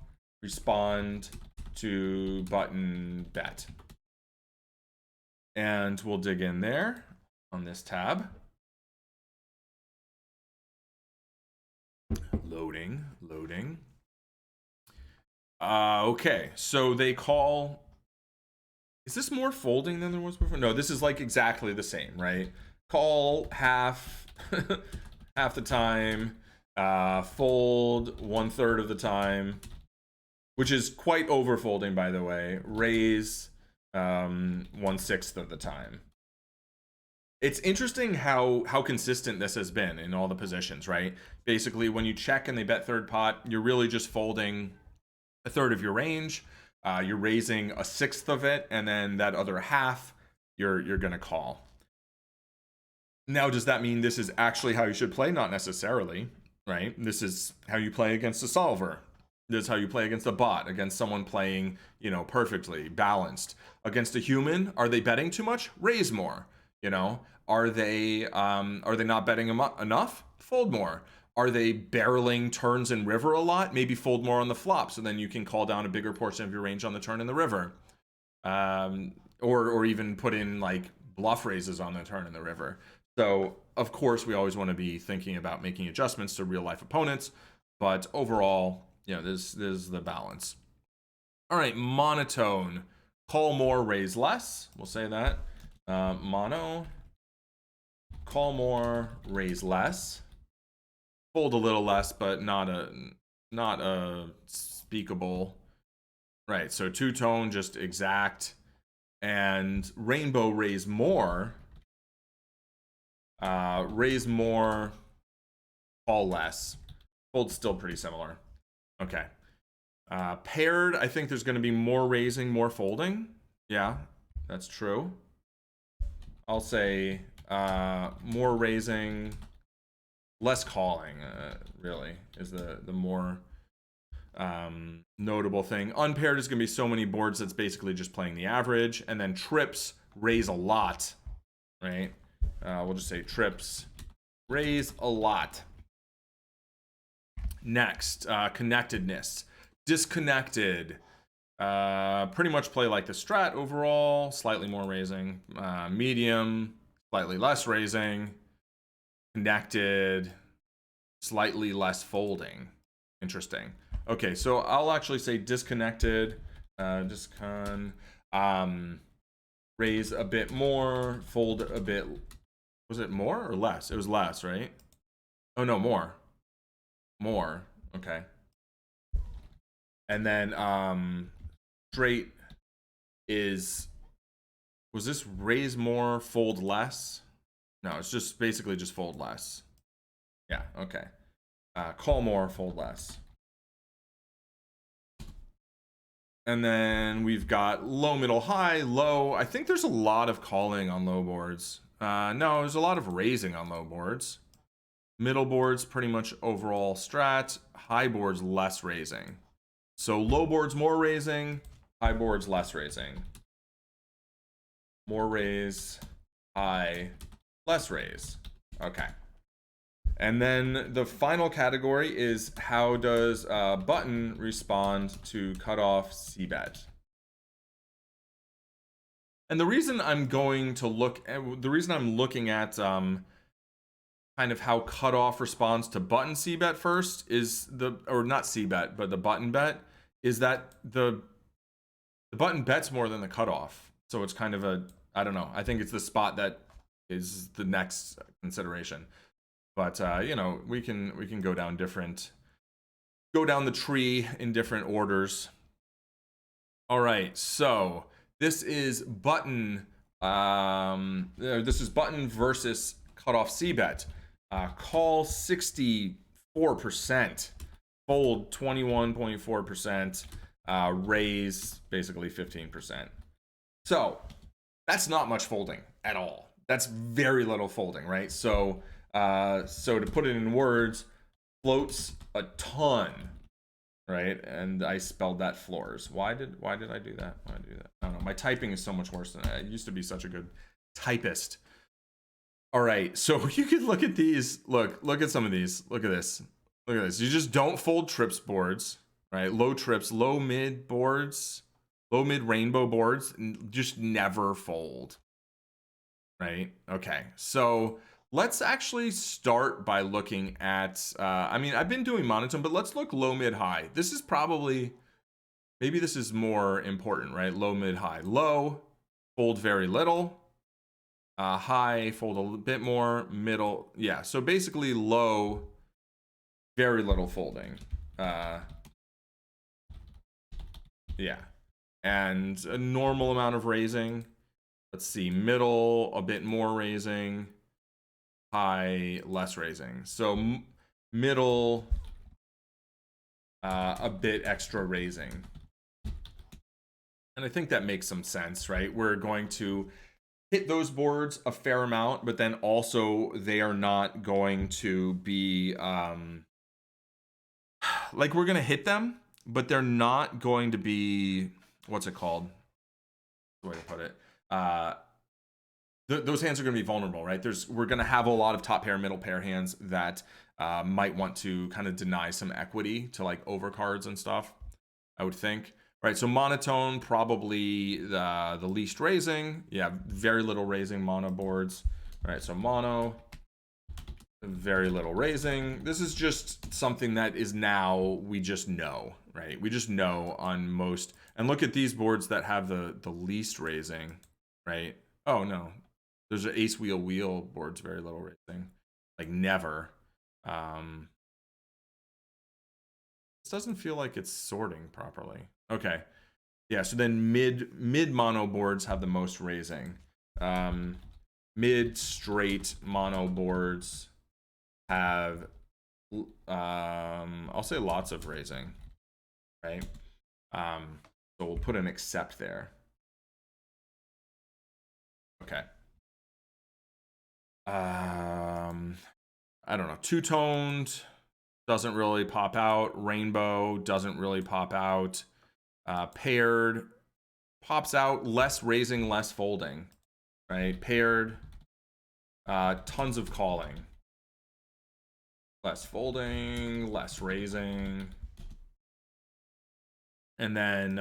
respond to button bet? And we'll dig in there on this tab. Loading. Okay, so they call. Is this more folding than there was before? No, this is like exactly the same, right? Call half half the time, fold 1/3 of the time, which is quite over folding, by the way. Raise 1/6 of the time. It's interesting how consistent this has been in all the positions, right? Basically, when you check and they bet third pot, you're really just folding a third of your range. You're raising a sixth of it, and then that other half you're gonna call. Now, does that mean this is actually how you should play? Not necessarily, right? This is how you play against a solver. This is how you play against a bot, against someone playing, you know, perfectly balanced. Against a human, are they betting too much? Raise more. You know, are they not betting enough? Fold more. Are they barreling turns in river a lot? Maybe fold more on the flop, so then you can call down a bigger portion of your range on the turn in the river, or even put in like bluff raises on the turn in the river. So of course we always want to be thinking about making adjustments to real life opponents, but overall, you know, this is the balance. All right, monotone, call more, raise less. We'll say that. Mono, call more, raise less. Fold a little less, but not a speakable. Right, so two-tone, just exact. And rainbow, raise more. Raise more, call less. Fold's still pretty similar. Okay. Paired, I think there's going to be more raising, more folding. Yeah, that's true. I'll say more raising, less calling, really, is the more notable thing. Unpaired is going to be so many boards that's basically just playing the average. And then trips raise a lot, right? We'll just say trips raise a lot. Next, connectedness. Disconnected. Pretty much play like the strat overall. Slightly more raising. Medium, slightly less raising. Connected, slightly less folding. Interesting. Okay, so I'll actually say disconnected. Discon. Raise a bit more. Fold a bit. Was it more or less? It was less, right? Oh no, more. More. Okay. And then straight is, was this raise more, fold less? No, it's just basically just fold less. Yeah, okay. Call more, fold less. And then we've got low, middle, high, low. I think there's a lot of calling on low boards. No, there's a lot of raising on low boards. Middle boards, pretty much overall strat. High boards, less raising. So low boards, more raising. High boards, less raising. More raise, high, less raise. Okay. And then the final category is, how does button respond to cutoff c-bet? And the reason I'm going to the reason I'm looking at kind of how cutoff responds to button c-bet first is or not c-bet, but the button bet, is that the button bets more than the cutoff. So it's kind of I don't know. I think it's the spot that is the next consideration. But you know, we can go down the tree in different orders. All right, so this is button. This is button versus cutoff c-bet. Call 64%, fold 21.4%, raise basically 15%. So that's not much folding at all. That's very little folding, right? So to put it in words, floats a ton, right? And I spelled that floors. Why did I do that? Why did I do that? I don't know. My typing is so much worse than I used to be such a good typist. All right, so you could look at these. Look at some of these. Look at this. Look at this. You just don't fold trips boards, right? Low trips, low mid boards, low mid rainbow boards, just never fold, right? Okay, so let's actually start by looking at, I mean, I've been doing monotone, but let's look low, mid, high. This is probably, maybe this is more important, right? Low, mid, high. Low, fold very little. High, fold a little bit more. Middle, yeah. So basically low, very little folding. Yeah. And a normal amount of raising. Let's see, middle, a bit more raising, high, less raising. So middle, a bit extra raising. And I think that makes some sense, right? We're going to hit those boards a fair amount, but then also they are not going to be, like we're going to hit them, but they're not going to be, what's it called? The way to put it. Those hands are going to be vulnerable, right? We're going to have a lot of top pair, middle pair hands that might want to kind of deny some equity to like overcards and stuff, I would think. Right, so monotone, probably the least raising. Yeah, very little raising mono boards. All right, so mono, very little raising. This is just something that is now, we just know, right? We just know on most, and look at these boards that have the least raising, right? Oh no, there's an ace wheel wheel boards, very little raising, like never. This doesn't feel like it's sorting properly. Okay. Yeah, so then mid mono boards have the most raising. Mid straight mono boards have I'll say lots of raising, right? So we'll put an except there. Okay. I don't know. Two-toned doesn't really pop out. Rainbow doesn't really pop out. Paired pops out. Less raising, less folding, right? Paired, tons of calling. Less folding, less raising. And then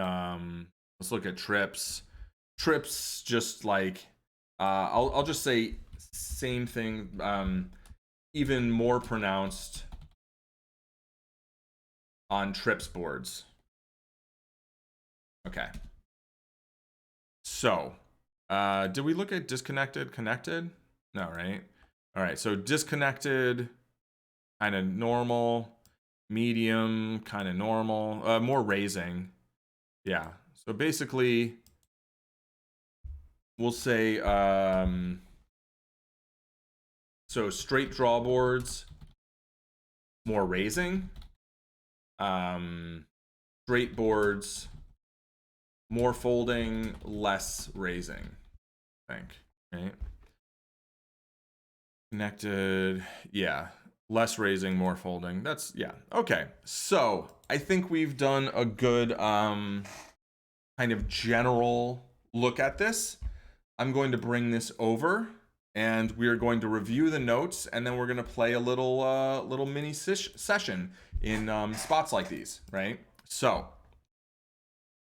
let's look at trips. Trips, just like I'll just say same thing, even more pronounced on trips boards. Okay. So, did we look at disconnected, connected? No, right? All right, so disconnected, kind of normal, medium, kind of normal, more raising. Yeah, so basically, we'll say, so straight draw boards, more raising. Straight boards, more folding, less raising, I think, right? Connected, yeah, less raising, more folding. That's, yeah, okay. So I think we've done a good kind of general look at this. I'm going to bring this over and we're going to review the notes, and then we're going to play a little mini session in spots like these, right? So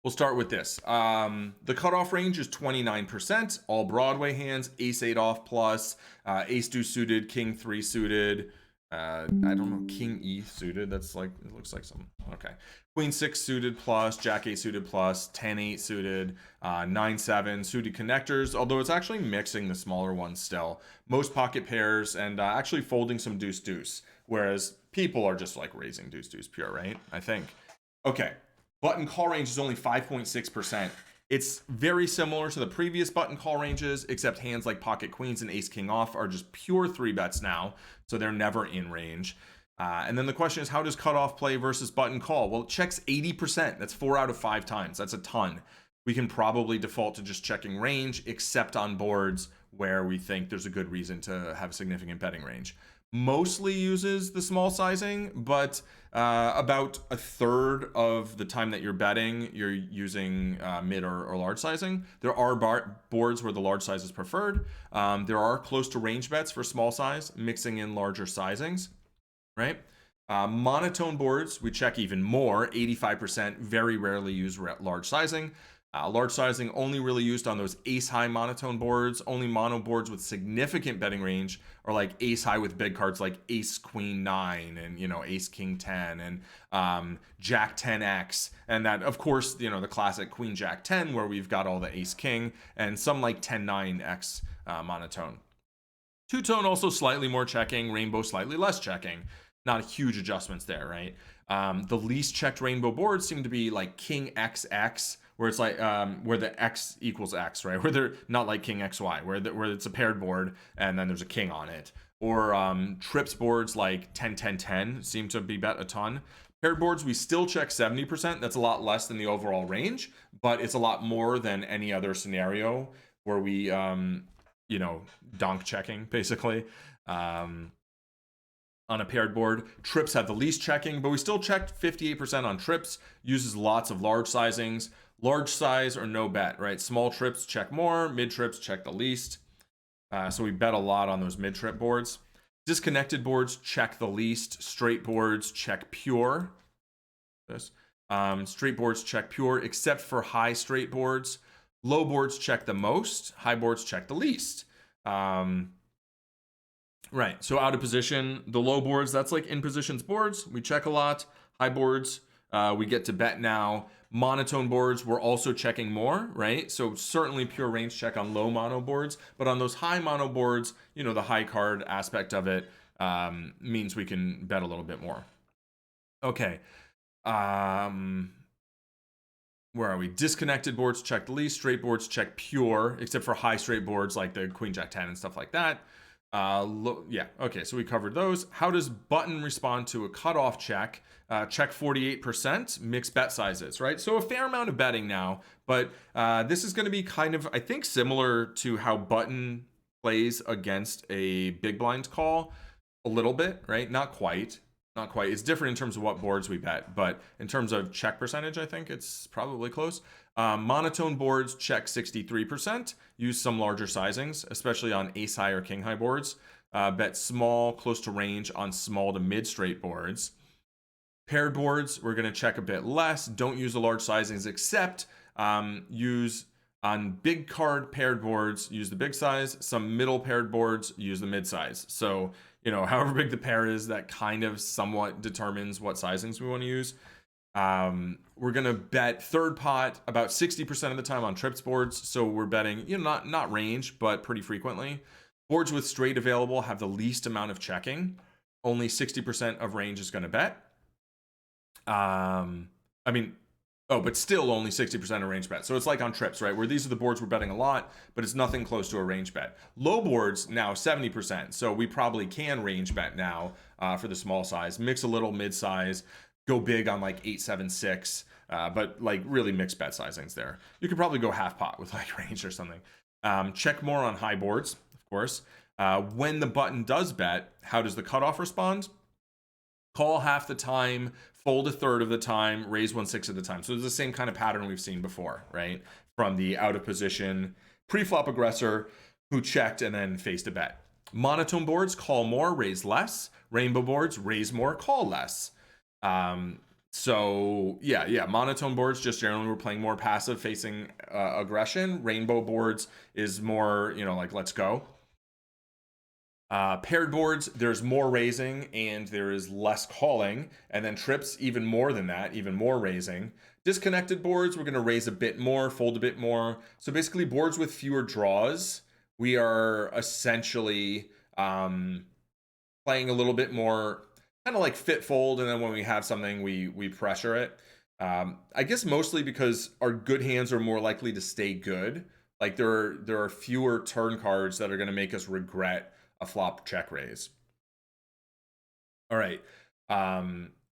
we'll start with this. The cutoff range is 29%. All Broadway hands, ace 8 off plus, ace 2 suited, king 3 suited. I don't know, king E suited. That's like, it looks like some, okay. Queen 6 suited plus, jack 8 suited plus, 10 8 suited, 9 7 suited connectors, although it's actually mixing the smaller ones still. Most pocket pairs, and actually folding some deuce deuce, whereas people are just like raising deuce deuce pure, right? I think. Okay. Button call range is only 5.6%. It's very similar to the previous button call ranges, except hands like pocket queens and ace king off are just pure 3-bets now, so they're never in range. And then the question is, how does cutoff play versus button call? Well, it checks 80%. That's 4 out of 5 times. That's a ton. We can probably default to just checking range, except on boards where we think there's a good reason to have significant betting range. Mostly uses the small sizing, but about a third of the time that you're betting, you're using mid or large sizing. There are boards where the large size is preferred. There are close to range bets for small size, mixing in larger sizings, right? Monotone boards, we check even more, 85%, very rarely use large sizing. Large sizing only really used on those ace high monotone boards. Only mono boards with significant betting range are like ace high with big cards like ace queen 9 and, you know, ace king 10 and jack 10x. And that, of course, you know, the classic queen jack 10 where we've got all the ace king and some like 10 9x monotone. Two-tone also slightly more checking, rainbow slightly less checking. Not huge adjustments there, right? The least checked rainbow boards seem to be like king XX, where it's like where the X equals X, right? Where they're not like King XY, where it's a paired board and then there's a king on it. Or trips boards like 10-10-10 seem to be bet a ton. Paired boards, we still check 70%. That's a lot less than the overall range, but it's a lot more than any other scenario where we, donk checking, basically. On a paired board. Trips have the least checking, but we still checked 58% on trips. Uses lots of large sizings. Large size or no bet, right? Small trips check more. Mid trips check the least. So we bet a lot on those mid trip boards. Disconnected boards check the least. Straight boards check pure. Straight boards check pure, except for high straight boards. Low boards check the most. High boards check the least. Right. So out of position, the low boards, that's like in positions boards. We check a lot. High boards, we get to bet now. Monotone boards, we're also checking more, right? So certainly pure range check on low mono boards, but on those high mono boards, the high card aspect of it means we can bet a little bit more. Okay. Where are we? Disconnected boards check the least. Straight boards check pure, except for high straight boards like the Queen Jack 10 and stuff like that. Yeah, okay, so we covered those. How does button respond to a cutoff check? Check 48%, mixed bet sizes, right? So a fair amount of betting now, but this is going to be kind of, I think, similar to how button plays against a big blind call a little bit, right? Not quite. It's different in terms of what boards we bet, but in terms of check percentage, I think it's probably close. Monotone boards check 63%. Use some larger sizings, especially on ace high or king high boards. Bet small, close to range on small to mid straight boards. Paired boards, we're going to check a bit less. Don't use the large sizings, except use on big card paired boards, use the big size. Some middle paired boards, use the mid size. So, however big the pair is, that kind of somewhat determines what sizings we want to use. We're going to bet third pot about 60% of the time on trips boards. So we're betting, not range, but pretty frequently. Boards with straight available have the least amount of checking. Only 60% of range is going to bet. But still only 60% of range bet. So it's like on trips, right? Where these are the boards we're betting a lot, but it's nothing close to a range bet. Low boards now 70%. So we probably can range bet now for the small size. Mix a little mid size. Go big on like 8-7-6, but like really mixed bet sizings there. You could probably go half pot with like range or something. Check more on high boards, of course. When the button does bet, how does the cutoff respond? Call half the time, fold a third of the time, raise 1/6 of the time. So it's the same kind of pattern we've seen before, right? From the out of position pre-flop aggressor who checked and then faced a bet. Monotone boards, call more, raise less. Rainbow boards, raise more, call less. Monotone boards, just generally we're playing more passive facing aggression. Rainbow boards is more, like let's go. Paired boards, there's more raising and there is less calling. And then trips, even more than that, even more raising. Disconnected boards, we're going to raise a bit more, fold a bit more. So basically boards with fewer draws, we are essentially playing a little bit more kind of like fit fold, and then when we have something, we pressure it. I guess mostly because our good hands are more likely to stay good. Like there are fewer turn cards that are going to make us regret a flop check raise. All right.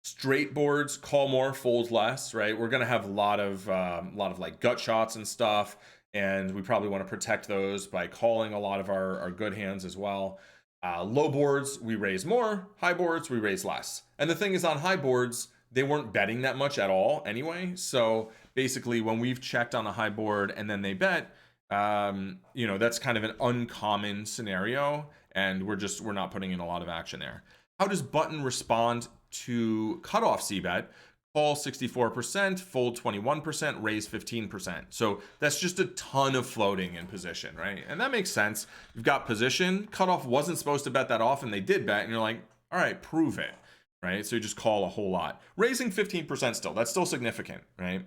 Straight boards, call more, fold less, right? We're going to have a lot of like gut shots and stuff, and we probably want to protect those by calling a lot of our good hands as well. Low boards, we raise more. High boards, we raise less. And the thing is, on high boards, they weren't betting that much at all anyway. So basically, when we've checked on a high board and then they bet, that's kind of an uncommon scenario, and we're not putting in a lot of action there. How does button respond to cutoff c-bet? Call 64%, fold 21%, raise 15%. So that's just a ton of floating in position, right? And that makes sense. You've got position. Cutoff wasn't supposed to bet that often. They did bet, and you're like, all right, prove it, right? So you just call a whole lot. Raising 15% still. That's still significant, right?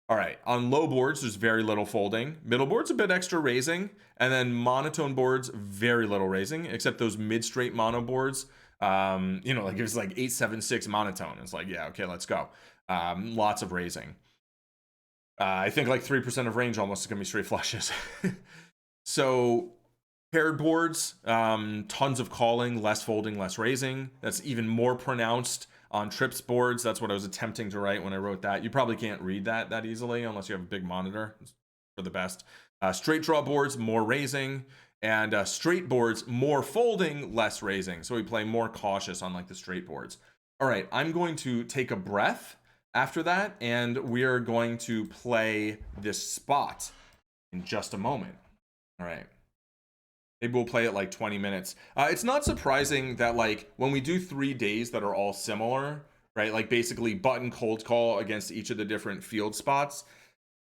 All right, on low boards, there's very little folding. Middle boards, a bit extra raising. And then monotone boards, very little raising, except those mid-straight mono boards. Like it was like 8-7-6 monotone. It's like, yeah, okay, let's go. Lots of raising. I think like 3% of range almost is going to be straight flushes. So paired boards, tons of calling, less folding, less raising. That's even more pronounced on trips boards. That's what I was attempting to write when I wrote that. You probably can't read that easily unless you have a big monitor. It's for the best. Straight draw boards, more raising, and straight boards, more folding, less raising. So we play more cautious on like the straight boards. All right, I'm going to take a breath after that, and we are going to play this spot in just a moment. All right. Maybe we'll play it like 20 minutes. It's not surprising that like when we do 3 days that are all similar, right? Like basically button cold call against each of the different field spots,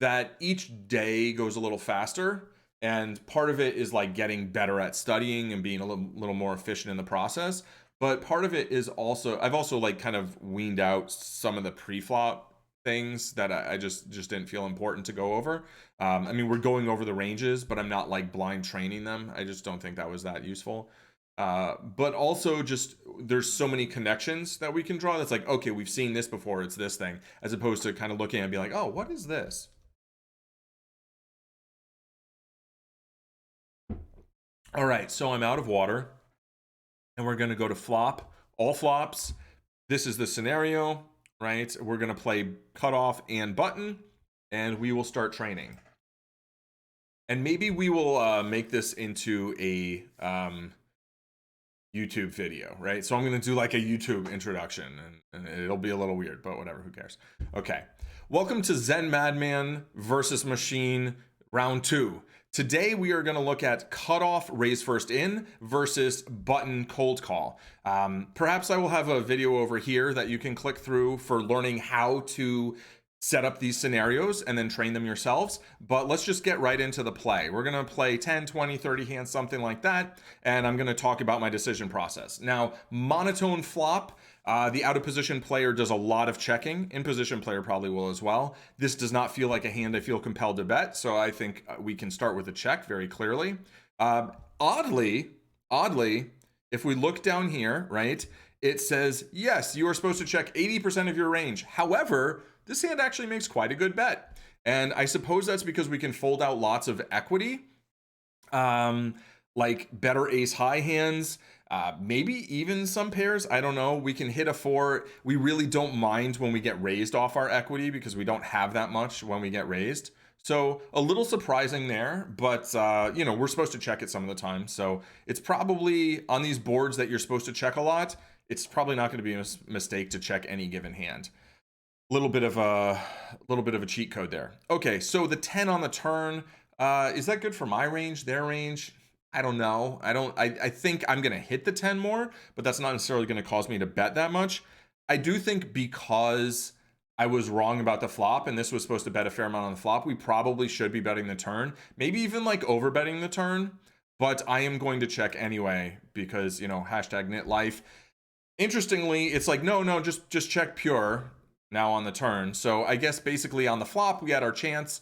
that each day goes a little faster. And part of it is like getting better at studying and being a little more efficient in the process. But part of it is also, I've also like kind of weaned out some of the pre-flop things that I just didn't feel important to go over. I mean, we're going over the ranges, but I'm not like blind training them. I just don't think that was that useful. But also just there's so many connections that we can draw. That's like, okay, we've seen this before. It's this thing, as opposed to kind of looking and be like, oh, what is this? All right, so I'm out of water, and we're going to go to flop, all flops. This is the scenario, right? We're going to play cutoff and button, and we will start training. And maybe we will make this into a YouTube video, right? So I'm going to do like a YouTube introduction, and it'll be a little weird, but whatever, who cares? Okay. Welcome to Zen Madman versus Machine round 2. Today we are going to look at cutoff raise first in versus button cold call. Perhaps I will have a video over here that you can click through for learning how to set up these scenarios and then train them yourselves. But let's just get right into the play. We're going to play 10, 20, 30 hands, something like that. And I'm going to talk about my decision process. Now, monotone flop. The out of position player does a lot of checking. In position player probably will as well. This does not feel like a hand I feel compelled to bet. So I think we can start with a check very clearly. Oddly, if we look down here, right, it says, yes, you are supposed to check 80% of your range. However, this hand actually makes quite a good bet. And I suppose that's because we can fold out lots of equity, like better ace high hands, maybe even some pairs. I don't know. We can hit a 4. We really don't mind when we get raised off our equity because we don't have that much when we get raised. So a little surprising there, but we're supposed to check it some of the time. So it's probably on these boards that you're supposed to check a lot. It's probably not going to be a mistake to check any given hand. Little bit of a cheat code there. Okay, so the 10 on the turn, is that good for my range, their range? I don't know. I think I'm gonna hit the 10 more, but that's not necessarily gonna cause me to bet that much. I do think because I was wrong about the flop and this was supposed to bet a fair amount on the flop, we probably should be betting the turn, maybe even like over betting the turn, but I am going to check anyway because, hashtag knit life. Interestingly, it's like, no, just check pure now on the turn. So I guess basically on the flop, we had our chance.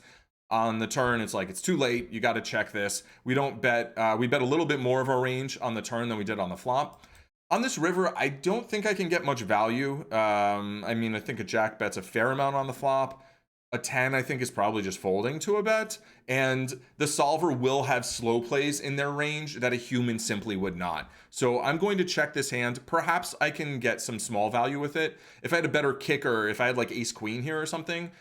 On the turn, it's like, it's too late. You got to check this. We don't bet. We bet a little bit more of our range on the turn than we did on the flop. On this river, I don't think I can get much value. I mean, I think a jack bets a fair amount on the flop. A 10, I think, is probably just folding to a bet. And the solver will have slow plays in their range that a human simply would not. So I'm going to check this hand. Perhaps I can get some small value with it. If I had a better kicker, if I had like ace queen here or something,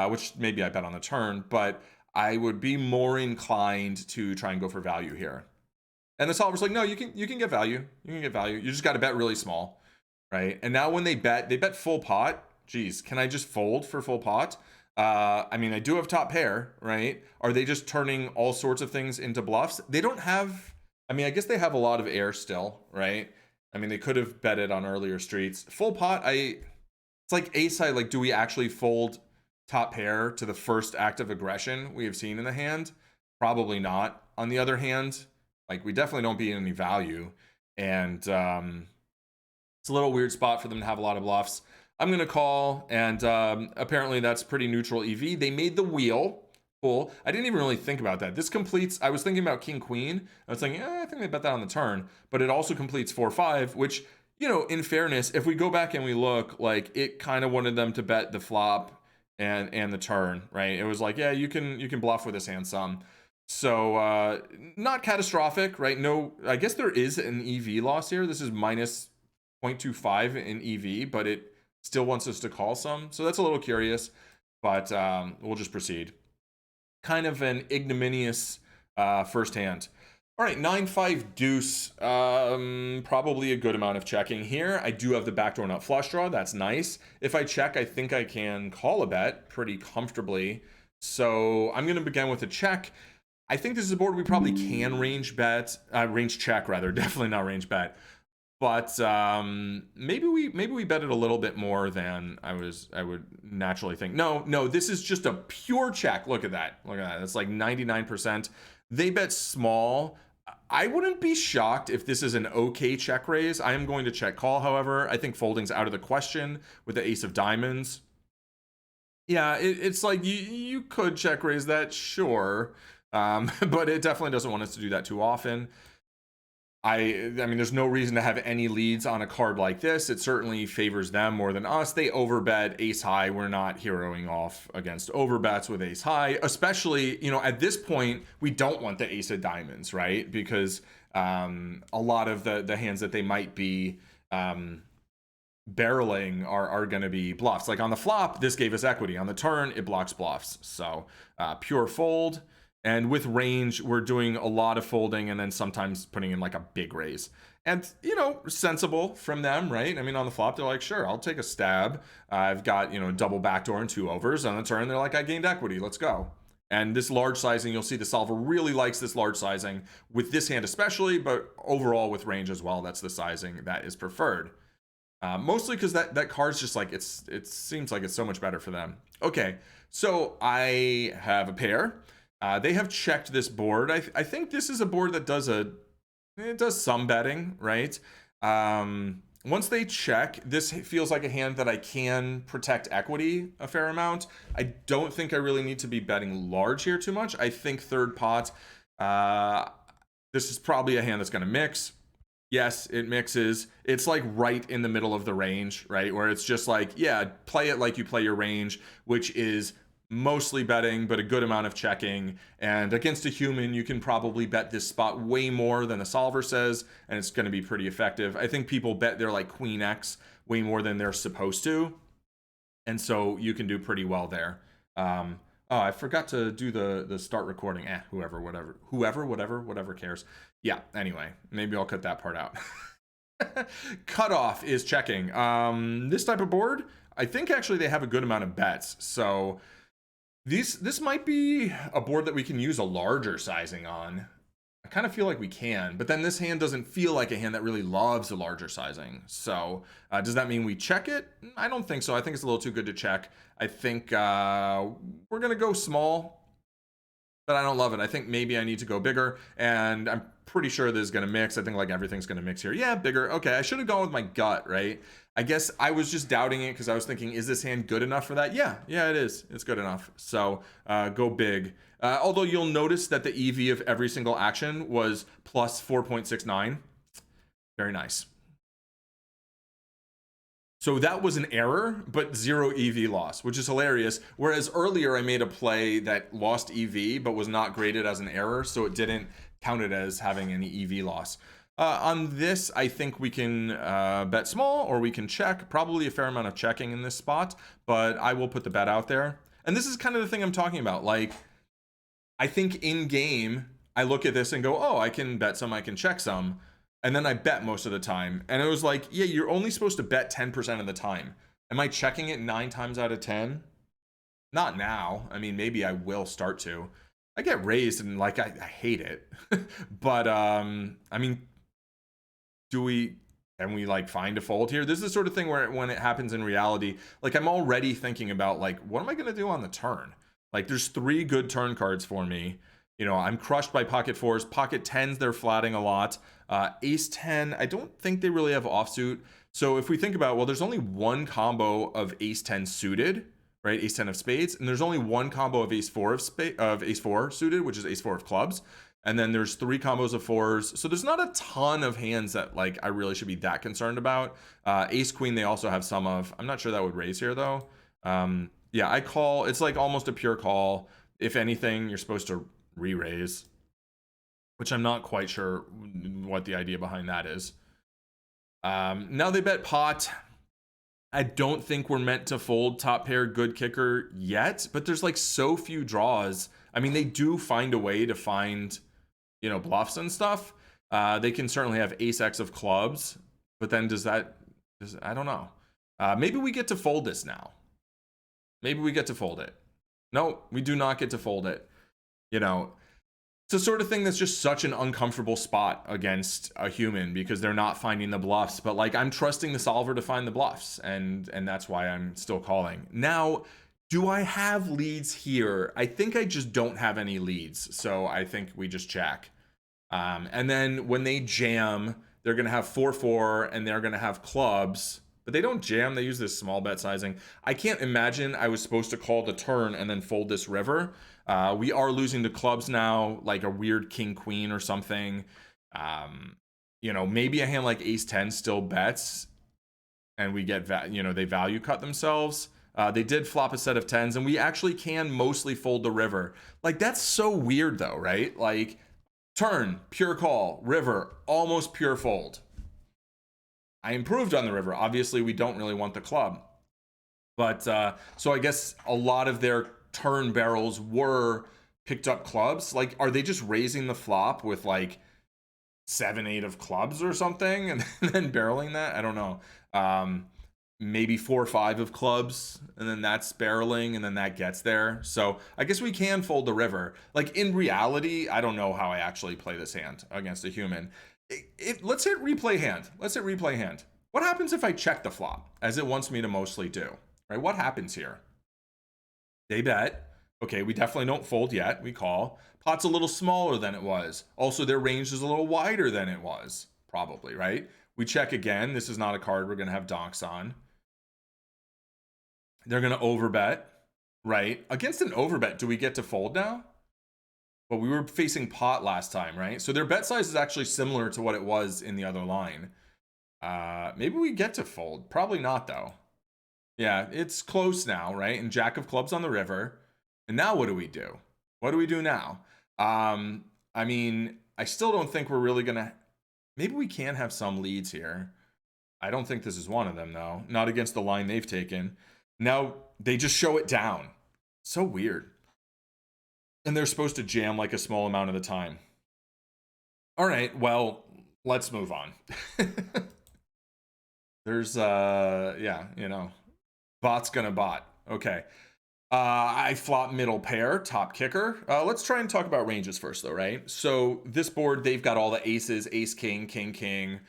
which maybe I bet on the turn, but I would be more inclined to try and go for value here. And the solver's like, no, you can get value. You can get value. You just got to bet really small, right? And now when they bet full pot. Geez, can I just fold for full pot? I mean, I do have top pair, right? Are they just turning all sorts of things into bluffs? They don't have, I mean, I guess they have a lot of air still, right? I mean, they could have betted on earlier streets. Full pot, it's like ace high, like, do we actually fold top pair to the first act of aggression we have seen in the hand? Probably not. On the other hand, like, we definitely don't beat any value. And it's a little weird spot for them to have a lot of bluffs. I'm going to call, and apparently that's pretty neutral EV. They made the wheel. Cool. I didn't even really think about that. This completes, I was thinking about king, queen. I was thinking, I think they bet that on the turn. But it also completes 4-5, which, in fairness, if we go back and we look, like, it kind of wanted them to bet the flop and the turn, right? It was like, yeah, you can bluff with this hand some. So not catastrophic, right? No, I guess there is an EV loss here. This is minus 0.25 in EV, but it still wants us to call some. So that's a little curious, but we'll just proceed. Kind of an ignominious first hand. All right, 9-5 deuce. Probably a good amount of checking here. I do have the backdoor nut flush draw. That's nice. If I check, I think I can call a bet pretty comfortably. So I'm going to begin with a check. I think this is a board we probably can range check rather. Definitely not range bet. But maybe we bet it a little bit more than I would naturally think. No, this is just a pure check. Look at that. That's like 99%. They bet small. I wouldn't be shocked if this is an okay check raise. I am going to check call, however. I think folding's out of the question with the ace of diamonds. Yeah, it's like you could check raise that, sure. But it definitely doesn't want us to do that too often. I mean, there's no reason to have any leads on a card like this. It certainly favors them more than us. They overbet ace high. We're not heroing off against overbets with ace high, especially, at this point, we don't want the ace of diamonds, right? Because a lot of the hands that they might be barreling are going to be bluffs. Like on the flop, this gave us equity. On the turn, it blocks bluffs. So pure fold. And with range, we're doing a lot of folding and then sometimes putting in like a big raise. And, sensible from them, right? I mean, on the flop, they're like, sure, I'll take a stab. I've got, double backdoor and 2 overs. On the turn, they're like, I gained equity. Let's go. And this large sizing, you'll see the solver really likes this large sizing with this hand especially, but overall with range as well, that's the sizing that is preferred. Mostly because that card's just like, it seems like it's so much better for them. Okay, so I have a pair. They have checked this board. I think this is a board that does some betting, right? Once they check, this feels like a hand that I can protect equity a fair amount. I don't think I really need to be betting large here too much. I think third pot, this is probably a hand that's going to mix. Yes, it mixes. It's like right in the middle of the range, right? Where it's just like, yeah, play it like you play your range, which is mostly betting, but a good amount of checking. And against a human, you can probably bet this spot way more than the solver says, and it's going to be pretty effective. I think people bet their like Queen X way more than they're supposed to. And so you can do pretty well there. Oh, I forgot to do the start recording. Whatever cares. Yeah, anyway, maybe I'll cut that part out. Cutoff is checking. This type of board, I think actually they have a good amount of bets. So this might be a board that we can use a larger sizing on. I kind of feel like we can, but then this hand doesn't feel like a hand that really loves a larger sizing. So does that mean we check it? I don't think so. I think it's a little too good to check. I think we're going to go small, but I don't love it. I think maybe I need to go bigger, and I'm pretty sure this is going to mix. I think like everything's going to mix here. Yeah, bigger. Okay, I should have gone with my gut, right? I guess I was just doubting it because I was thinking, is this hand good enough for that? Yeah, it is. It's good enough. So go big. Although you'll notice that the EV of every single action was plus 4.69. Very nice. So that was an error, but 0 EV loss, which is hilarious. Whereas earlier I made a play that lost EV, but was not graded as an error, so it didn't count it as having any EV loss. On this, I think we can bet small, or we can check. Probably a fair amount of checking in this spot, but I will put the bet out there. And this is kind of the thing I'm talking about. Like, I think in game, I look at this and go, oh, I can bet some, I can check some. And then I bet most of the time. And it was like, yeah, you're only supposed to bet 10% of the time. Am I checking it 9 times out of 10? Not now. I mean, maybe I will start to. I get raised and like, I hate it. But, I mean, can we like find a fold here? This is the sort of thing where when it happens in reality, like I'm already thinking about like, what am I going to do on the turn? Like there's 3 good turn cards for me. I'm crushed by pocket 4s. Pocket 10s, they're flatting a lot. Ace 10, I don't think they really have offsuit. So if we think about, well, there's only one combo of ace 10 suited, right? Ace 10 of spades. And there's only one combo of ace 4 of ace 4 suited, which is ace 4 of clubs. And then there's 3 combos of 4s. So there's not a ton of hands that like I really should be that concerned about. Ace queen, they also have some of. I'm not sure that would raise here though. Yeah, I call. It's like almost a pure call. If anything, you're supposed to re-raise, which I'm not quite sure what the idea behind that is. Now they bet pot. I don't think we're meant to fold top pair good kicker yet, but there's like so few draws. I mean, they do find a way to find, bluffs and stuff. They can certainly have ace X of clubs, but then I don't know. Maybe we get to fold this now. Maybe we get to fold it. No, we do not get to fold it. It's the sort of thing that's just such an uncomfortable spot against a human because they're not finding the bluffs. But like, I'm trusting the solver to find the bluffs, and that's why I'm still calling. Now, do I have leads here? I think I just don't have any leads, so I think we just check. And then when they jam, they're gonna have 4-4, and they're gonna have clubs. But they don't jam, they use this small bet sizing. I can't imagine I was supposed to call the turn and then fold this river. We are losing to clubs now, like a weird king queen or something. Maybe a hand like ace 10 still bets, and we get they value cut themselves. They did flop a set of 10s, and we actually can mostly fold the river. Like, that's so weird though, right? Like, turn, pure call, river, almost pure fold. I improved on the river. Obviously, we don't really want the club. But so I guess a lot of their turn barrels were picked up clubs. Like, are they just raising the flop with like 7-8 of clubs or something and then barreling that? I don't know. Maybe 4-5 of clubs, and then that's barreling, and then that gets there. So I guess we can fold the river. Like, in reality, I don't know how I actually play this hand against a human. Let's hit replay hand. Let's hit replay hand. What happens if I check the flop, as it wants me to mostly do? Right? What happens here? They bet. Okay, we definitely don't fold yet. We call. Pot's a little smaller than it was. Also, their range is a little wider than it was. Probably, right? We check again. This is not a card we're going to have donks on. They're going to overbet, right? Against an overbet, do we get to fold now? But we were facing pot last time, right? So their bet size is actually similar to what it was in the other line. Maybe we get to fold. Probably not, though. Yeah, it's close now, right? And jack of clubs on the river. And now what do we do? What do we do now? I mean, I still don't think we're really going to... Maybe we can have some leads here. I don't think this is one of them, though. Not against the line they've taken. Now, they just show it down. So weird. And they're supposed to jam like a small amount of the time. All right, well, let's move on. There's, bot's gonna bot. Okay. I flop middle pair, top kicker. Let's try and talk about ranges first, though, right? So this board, they've got all the aces, ace, king, king, king.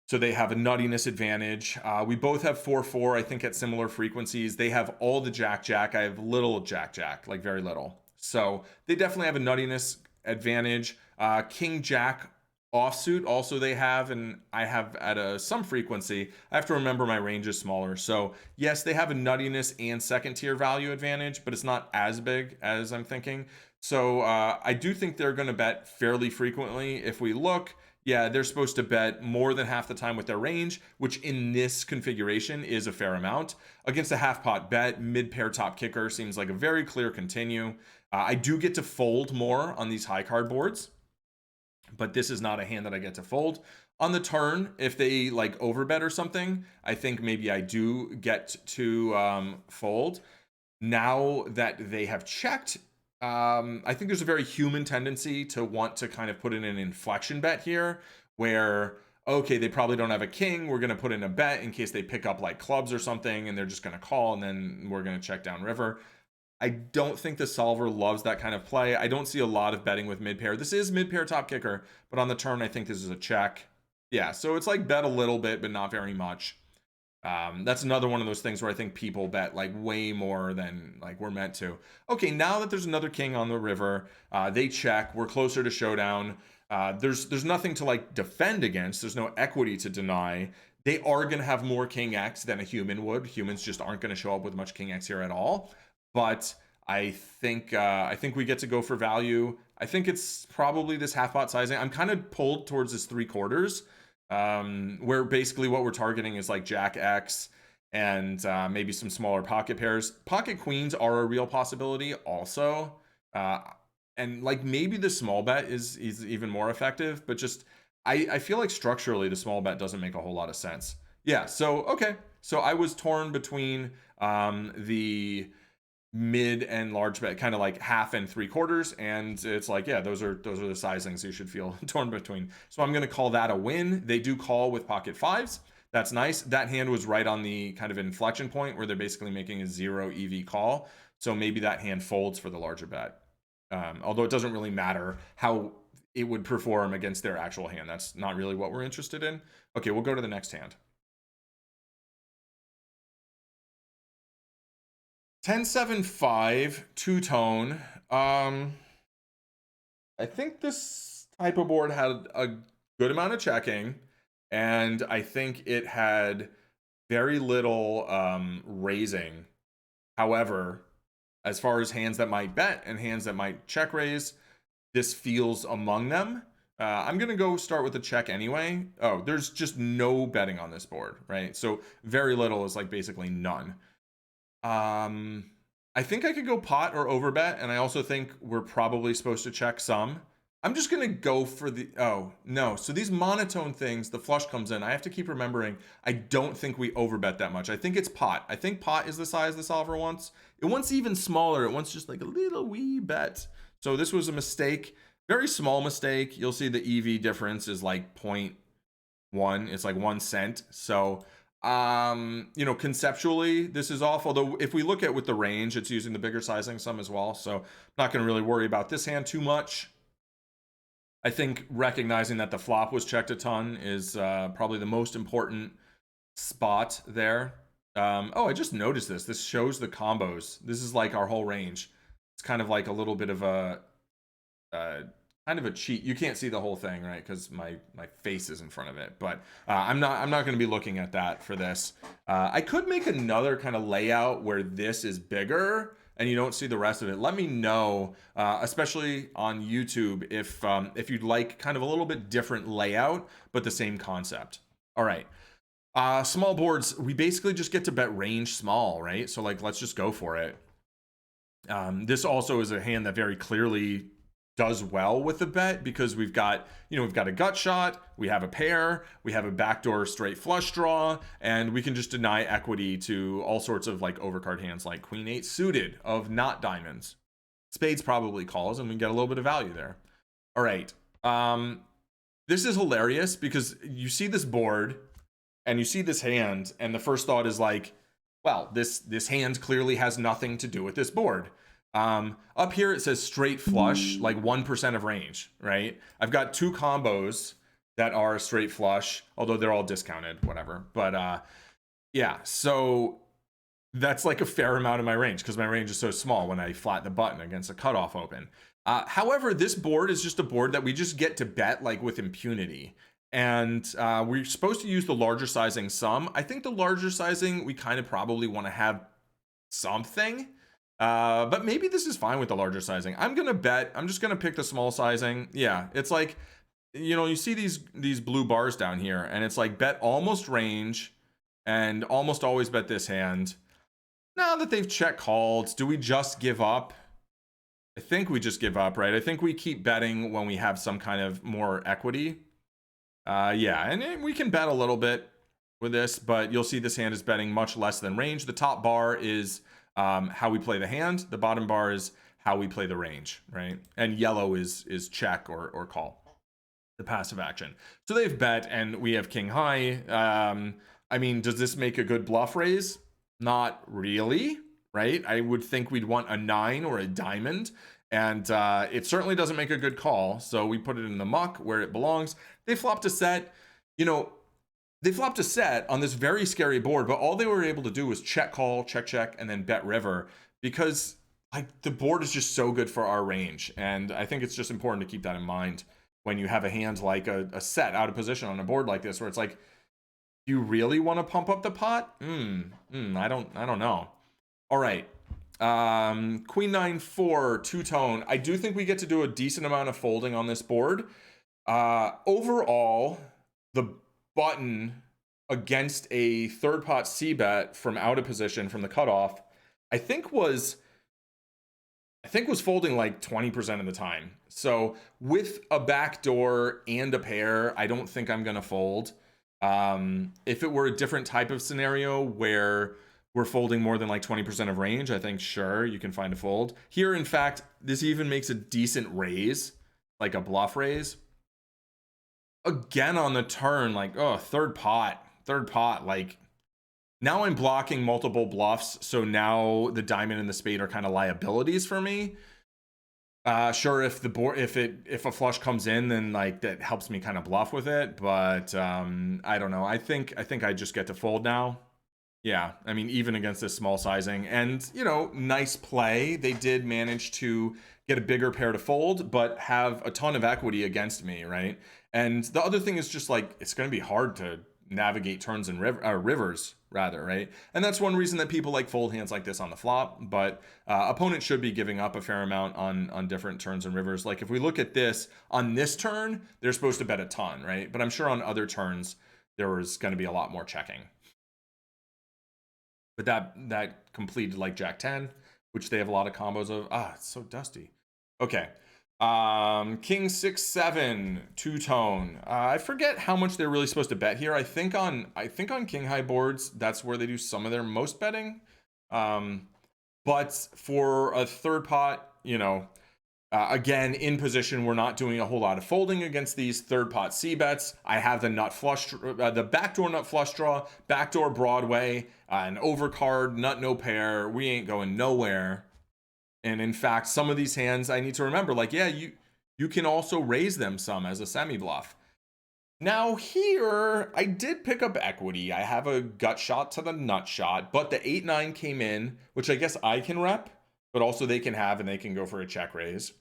So they have a nuttiness advantage. We both have 4-4, I think, at similar frequencies. They have all the jack-jack. I have little jack-jack, like very little. So they definitely have a nuttiness advantage. King-jack offsuit also they have, and I have at some frequency. I have to remember my range is smaller. So yes, they have a nuttiness and second tier value advantage, but it's not as big as I'm thinking. So I do think they're going to bet fairly frequently. If we look, yeah, they're supposed to bet more than half the time with their range, which in this configuration is a fair amount. Against a half pot bet, mid pair top kicker seems like a very clear continue. I do get to fold more on these high card boards, but this is not a hand that I get to fold. On the turn, if they like overbet or something, I think maybe I do get to fold. Now that they have checked, I think there's a very human tendency to want to kind of put in an inflection bet here where, okay, they probably don't have a king. We're going to put in a bet in case they pick up like clubs or something, and they're just going to call, and then we're going to check down river. I don't think the solver loves that kind of play. I don't see a lot of betting with mid pair. This is mid pair top kicker, but on the turn, I think this is a check. Yeah, so it's like bet a little bit, but not very much. That's another one of those things where I think people bet like way more than like we're meant to. Okay, now that there's another king on the river, they check. We're closer to showdown. There's nothing to like defend against. There's no equity to deny. They are going to have more king X than a human would. Humans just aren't going to show up with much king X here at all. But I think we get to go for value. I think it's probably this half pot sizing. I'm kind of pulled towards this 3/4, where basically what we're targeting is like Jack X and maybe some smaller pocket pairs. Pocket queens are a real possibility also. Uh, and like maybe the small bet is even more effective, but just I feel like structurally the small bet doesn't make a whole lot of sense. Yeah, so okay. So I was torn between the mid and large bet, kind of like half and three quarters, and it's like, yeah, those are the sizings you should feel torn between. So I'm going to call that a win. They do call with pocket fives. That's nice. That hand was right on the kind of inflection point where they're basically making a 0 EV call. So maybe that hand folds for the larger bet. Although it doesn't really matter how it would perform against their actual hand. That's not really what we're interested in. Okay, we'll go to the next hand. 10-7-5, two-tone. I think this type of board had a good amount of checking, and I think it had very little raising. However, as far as hands that might bet and hands that might check raise, this feels among them. I'm going to go start with a check anyway. Oh, there's just no betting on this board, right? So very little is like basically none. I think I could go pot or overbet, and I also think we're probably supposed to check some. I'm just gonna go for the, oh no. So these monotone things, the flush comes in. I have to keep remembering, I don't think we overbet that much. I think it's pot. I think pot is the size the solver wants. It wants even smaller. It wants just like a little wee bet. So this was a mistake, very small mistake. You'll see the EV difference is like 0.1. It's like 1 cent. So conceptually this is off, although if we look at with the range, it's using the bigger sizing some as well, so I'm not going to really worry about this hand too much. I think recognizing that the flop was checked a ton is probably the most important spot there. Oh, I just noticed this shows the combos. This is like our whole range. It's kind of like a little bit of a kind of a cheat. You can't see the whole thing, right? Because my face is in front of it. But I'm not going to be looking at that for this. I could make another kind of layout where this is bigger and you don't see the rest of it. Let me know, especially on YouTube, if you'd like kind of a little bit different layout, but the same concept. All right. Small boards, we basically just get to bet range small, right? So like, let's just go for it. This also is a hand that very clearly does well with the bet because we've got a gut shot, we have a pair, we have a backdoor straight flush draw, and we can just deny equity to all sorts of like overcard hands like queen 8 suited of not diamonds. Spades probably calls, and we get a little bit of value there. All right. This is hilarious because you see this board and you see this hand, and the first thought is like, well, this hand clearly has nothing to do with this board. Up here it says straight flush, like 1% of range, right? I've got two combos that are straight flush, although they're all discounted, whatever. But yeah, so that's like a fair amount of my range because my range is so small when I flat the button against a cutoff open. However, this board is just a board that we just get to bet like with impunity. And we're supposed to use the larger sizing some. I think the larger sizing, we kind of probably want to have something. But maybe this is fine with the larger sizing. I'm gonna bet. I'm just gonna pick the small sizing. Yeah, it's like, you see these blue bars down here, and it's like bet almost range, and almost always bet this hand. Now that they've check called, do we just give up? I think we just give up, right? I think we keep betting when we have some kind of more equity. Yeah, and we can bet a little bit with this, but you'll see this hand is betting much less than range. The top bar is how we play the hand. The bottom bar is how we play the range, right? And yellow is check or call, the passive action. So they've bet, and we have king high. I mean, does this make a good bluff raise? Not really, right? I would think we'd want a 9 or a diamond, and it certainly doesn't make a good call. So we put it in the muck where it belongs. They flopped a set. They flopped a set on this very scary board, but all they were able to do was check call, check, and then bet river because like the board is just so good for our range. And I think it's just important to keep that in mind when you have a hand like a set out of position on a board like this, where it's like, you really want to pump up the pot? I don't know. All right. Queen 9-4, two-tone. I do think we get to do a decent amount of folding on this board. Overall, the button against a third pot C bet from out of position from the cutoff, I think was folding like 20% of the time. So with a backdoor and a pair, I don't think I'm gonna fold. If it were a different type of scenario where we're folding more than like 20% of range, I think sure you can find a fold. Here, in fact, this even makes a decent raise, like a bluff raise. Again on the turn, like, oh, third pot, like now I'm blocking multiple bluffs, so now the diamond and the spade are kind of liabilities for me. Sure, if the board, if a flush comes in, then like that helps me kind of bluff with it, but I don't know. I think I just get to fold now. Yeah, I mean, even against this small sizing, and nice play. They did manage to get a bigger pair to fold, but have a ton of equity against me, right? And the other thing is just like it's going to be hard to navigate turns and rivers, rather, right? And that's one reason that people like fold hands like this on the flop. But opponents should be giving up a fair amount on different turns and rivers. Like if we look at this on this turn, they're supposed to bet a ton, right? But I'm sure on other turns there was going to be a lot more checking. But that completed like Jack 10, which they have a lot of combos of. It's so dusty. Okay. King 6-7 two-tone. I forget how much they're really supposed to bet here. I think on king high boards, that's where they do some of their most betting. But for a third pot, again, in position, we're not doing a whole lot of folding against these third pot C bets. I have the nut flush, the backdoor nut flush draw, backdoor Broadway, an overcard, nut no pair. We ain't going nowhere. And in fact, some of these hands I need to remember, like, yeah, you can also raise them some as a semi bluff. Now here, I did pick up equity. I have a gut shot to the nut shot, but the 8-9 came in, which I guess I can rep, but also they can have, and they can go for a check raise.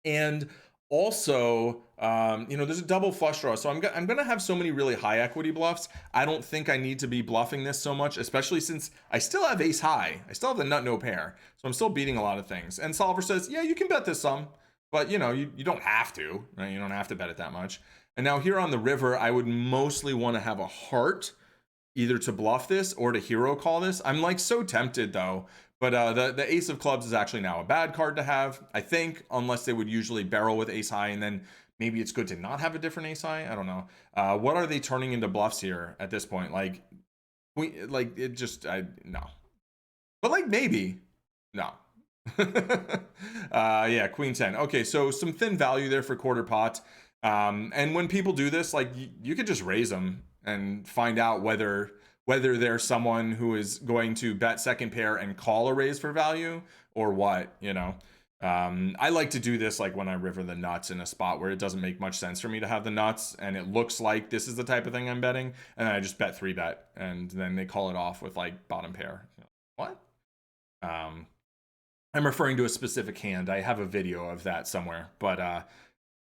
And also, there's a double flush draw. So I'm going to have so many really high equity bluffs. I don't think I need to be bluffing this so much, especially since I still have ace high. I still have the nut no pair. So I'm still beating a lot of things. And Solver says, yeah, you can bet this some, but you don't have to, right? You don't have to bet it that much. And now here on the river, I would mostly want to have a heart either to bluff this or to hero call this. I'm like so tempted though. But the ace of clubs is actually now a bad card to have, I think, unless they would usually barrel with ace high, and then maybe it's good to not have a different ace high. I don't know. What are they turning into bluffs here at this point? No. But like maybe, no. Yeah, queen 10. Okay, so some thin value there for quarter pot. And when people do this, like you could just raise them and find out whether there's someone who is going to bet second pair and call a raise for value or what. I like to do this like when I river the nuts in a spot where it doesn't make much sense for me to have the nuts, and it looks like this is the type of thing I'm betting, and then I just bet 3-bet, and then they call it off with like bottom pair. What? I'm referring to a specific hand. I have a video of that somewhere, but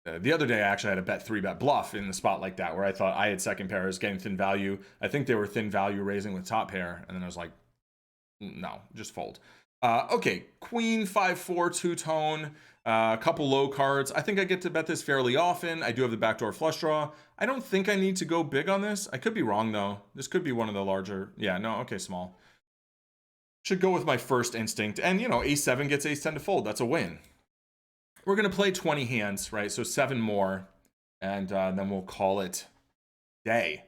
the other day I actually had a bet 3-bet bluff in the spot like that, where I thought I had second pairs getting thin value. I think they were thin value raising with top pair, and then I was like, no, just fold. Okay, queen 5-4 two-tone, a couple low cards. I think I get to bet this fairly often. I do have the backdoor flush draw. I don't think I need to go big on this. I could be wrong though. This could be one of the larger. Yeah, no, okay, small. Should go with my first instinct. And a7 gets ace-10 to fold. That's a win. We're going to play 20 hands, right? So 7 more, and then we'll call it day.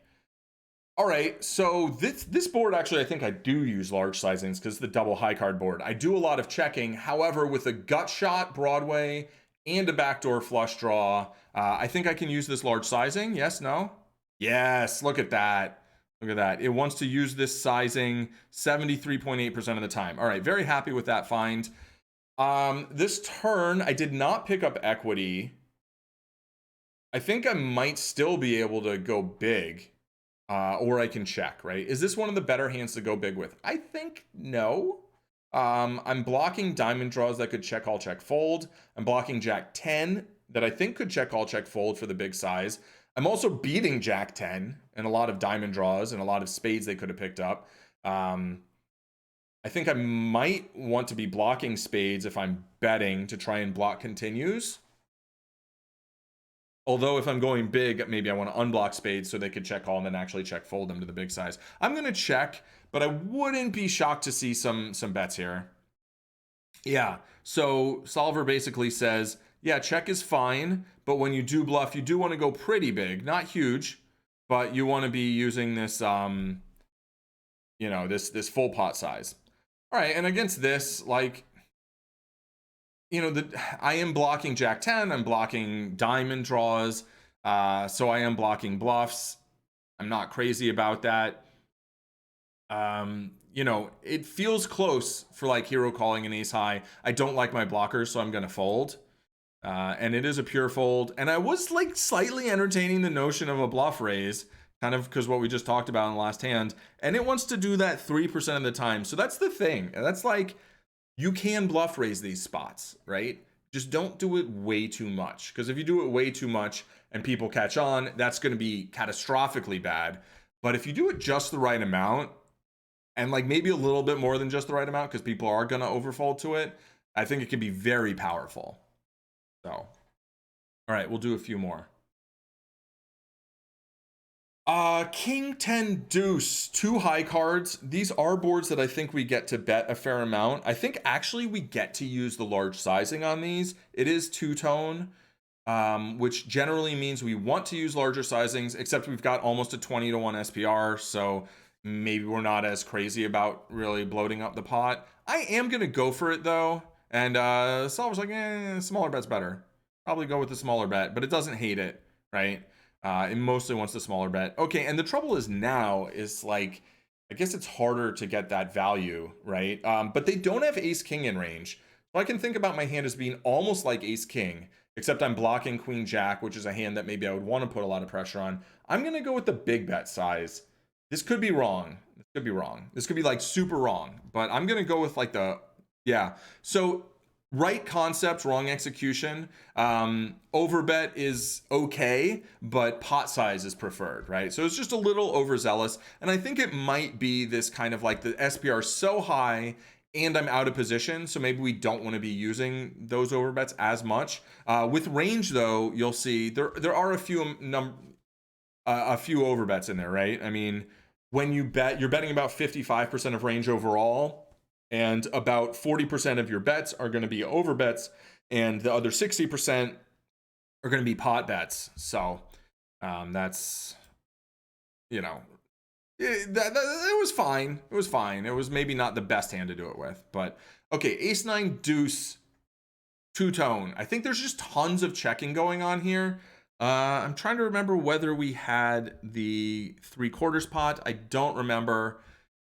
All right, so this board, actually, I think I do use large sizings because it's the double high card board. I do a lot of checking. However, with a gut shot Broadway and a backdoor flush draw, I think I can use this large sizing. Yes, no? Yes, look at that. Look at that. It wants to use this sizing 73.8% of the time. All right, very happy with that find. This turn, I did not pick up equity. I think I might still be able to go big, or I can check, right? Is this one of the better hands to go big with? I think no. I'm blocking diamond draws that could check, call, check, fold. I'm blocking Jack 10 that I think could check, call, check, fold for the big size. I'm also beating Jack 10 and a lot of diamond draws and a lot of spades they could have picked up. I think I might want to be blocking spades if I'm betting to try and block continues. Although if I'm going big, maybe I want to unblock spades so they could check call and then actually check fold them to the big size. I'm going to check, but I wouldn't be shocked to see some bets here. Yeah. So solver basically says, yeah, check is fine, but when you do bluff, you do want to go pretty big, not huge, but you want to be using this this full pot size. All right, and against this, like, I am blocking Jack 10, I'm blocking diamond draws, so I am blocking bluffs. I'm not crazy about that. It feels close for like hero calling an ace high. I don't like my blockers, so I'm gonna fold. And it is a pure fold. And I was like slightly entertaining the notion of a bluff raise, kind of because what we just talked about in the last hand. And it wants to do that 3% of the time. So that's the thing. That's like, you can bluff raise these spots, right? Just don't do it way too much. Because if you do it way too much and people catch on, that's going to be catastrophically bad. But if you do it just the right amount, and like maybe a little bit more than just the right amount, because people are going to overfold to it, I think it can be very powerful. So, all right, we'll do a few more. King 10 deuce, 2 high cards. These are boards that I think we get to bet a fair amount. I think actually we get to use the large sizing on these. It is two-tone, which generally means we want to use larger sizings, except we've got almost a 20-to-1 SPR, so maybe we're not as crazy about really bloating up the pot. I am going to go for it, though, and Solver's like, smaller bet's better. Probably go with the smaller bet, but it doesn't hate it, right? It mostly wants the smaller bet. Okay, and the trouble is now is like, I guess it's harder to get that value, right? But they don't have ace king in range. So I can think about my hand as being almost like ace king, except I'm blocking queen jack, which is a hand that maybe I would want to put a lot of pressure on. I'm going to go with the big bet size. This could be wrong. This could be wrong. This could be like super wrong, but I'm going to go with like yeah. So right concept, wrong execution. Overbet is okay, but pot size is preferred, right? So it's just a little overzealous. And I think it might be this kind of like the SPR so high and I'm out of position. So maybe we don't want to be using those overbets as much. With range though, you'll see there are a few overbets in there, right? I mean, when you bet, you're betting about 55% of range overall, and about 40% of your bets are going to be over bets, and the other 60% are going to be pot bets. So that's, it was fine. It was fine. It was maybe not the best hand to do it with, but okay. Ace 9 deuce, two-tone. I think there's just tons of checking going on here. I'm trying to remember whether we had the 3/4 pot. I don't remember.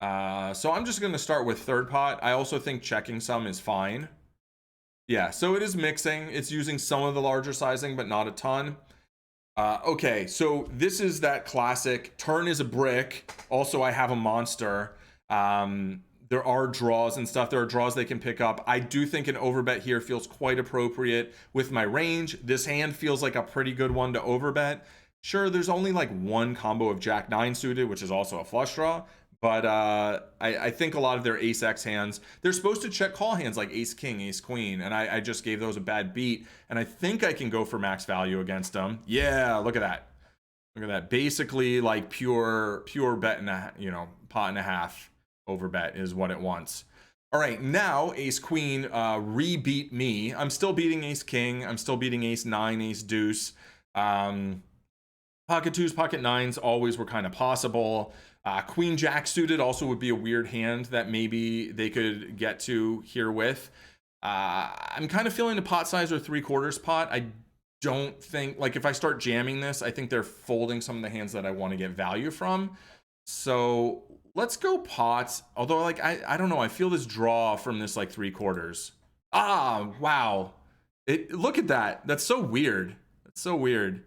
So I'm just going to start with third pot. I also think checking some is fine. Yeah, so it is mixing. It's using some of the larger sizing, but not a ton. Okay, so this is that classic turn is a brick. Also, I have a monster. There are draws and stuff. There are draws they can pick up. I do think an overbet here feels quite appropriate with my range. This hand feels like a pretty good one to overbet. Sure, there's only like one combo of Jack 9 suited, which is also a flush draw. But I think a lot of their ace X hands, they're supposed to check call hands like ace king, ace queen, and I just gave those a bad beat, and I think I can go for max value against them. Yeah, look at that. Look at that. Basically like pure bet and pot and a half over bet is what it wants. All right, now ace queen re-beat me. I'm still beating ace king. I'm still beating ace 9, ace deuce. Pocket 2s, pocket 9s always were kind of possible. Queen jack suited also would be a weird hand that maybe they could get to here with. I'm kind of feeling the pot size or 3/4 pot. I don't think, like if I start jamming this, I think they're folding some of the hands that I want to get value from. So let's go pot. Although like, I don't know. I feel this draw from this like 3/4. Wow. Look at that. That's so weird. That's so weird.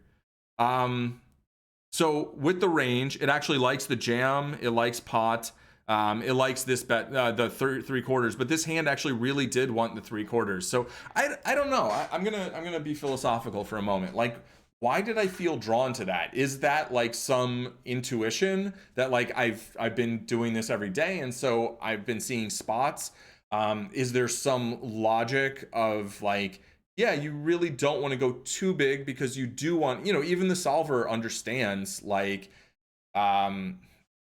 So with the range, it actually likes the jam. It likes pot. It likes this bet, the 3/4. But this hand actually really did want the 3/4. So I don't know. I'm gonna be philosophical for a moment. Like, why did I feel drawn to that? Is that like some intuition that like I've been doing this every day, and so I've been seeing spots? Is there some logic of like yeah, you really don't want to go too big because you do want, even the solver understands, like, um,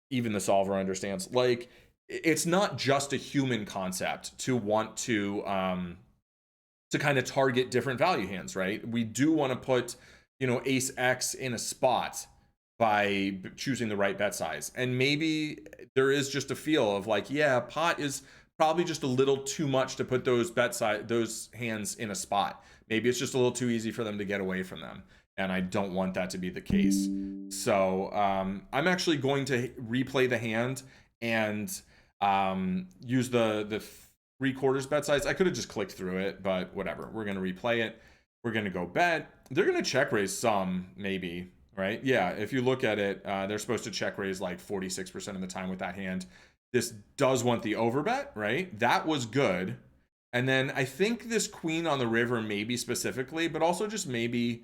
even the solver understands, like, it's not just a human concept to want to kind of target different value hands, right? We do want to put, ace X in a spot by choosing the right bet size. And maybe there is just a feel of like, yeah, pot is probably just a little too much to put those hands in a spot. Maybe it's just a little too easy for them to get away from them. And I don't want that to be the case. So I'm actually going to replay the hand and use the 3/4 bet size. I could have just clicked through it, but whatever. We're going to replay it. We're going to go bet. They're going to check raise some, maybe, right? Yeah, if you look at it, they're supposed to check raise like 46% of the time with that hand. This does want the overbet, right? That was good. And then I think this queen on the river, maybe specifically, but also just maybe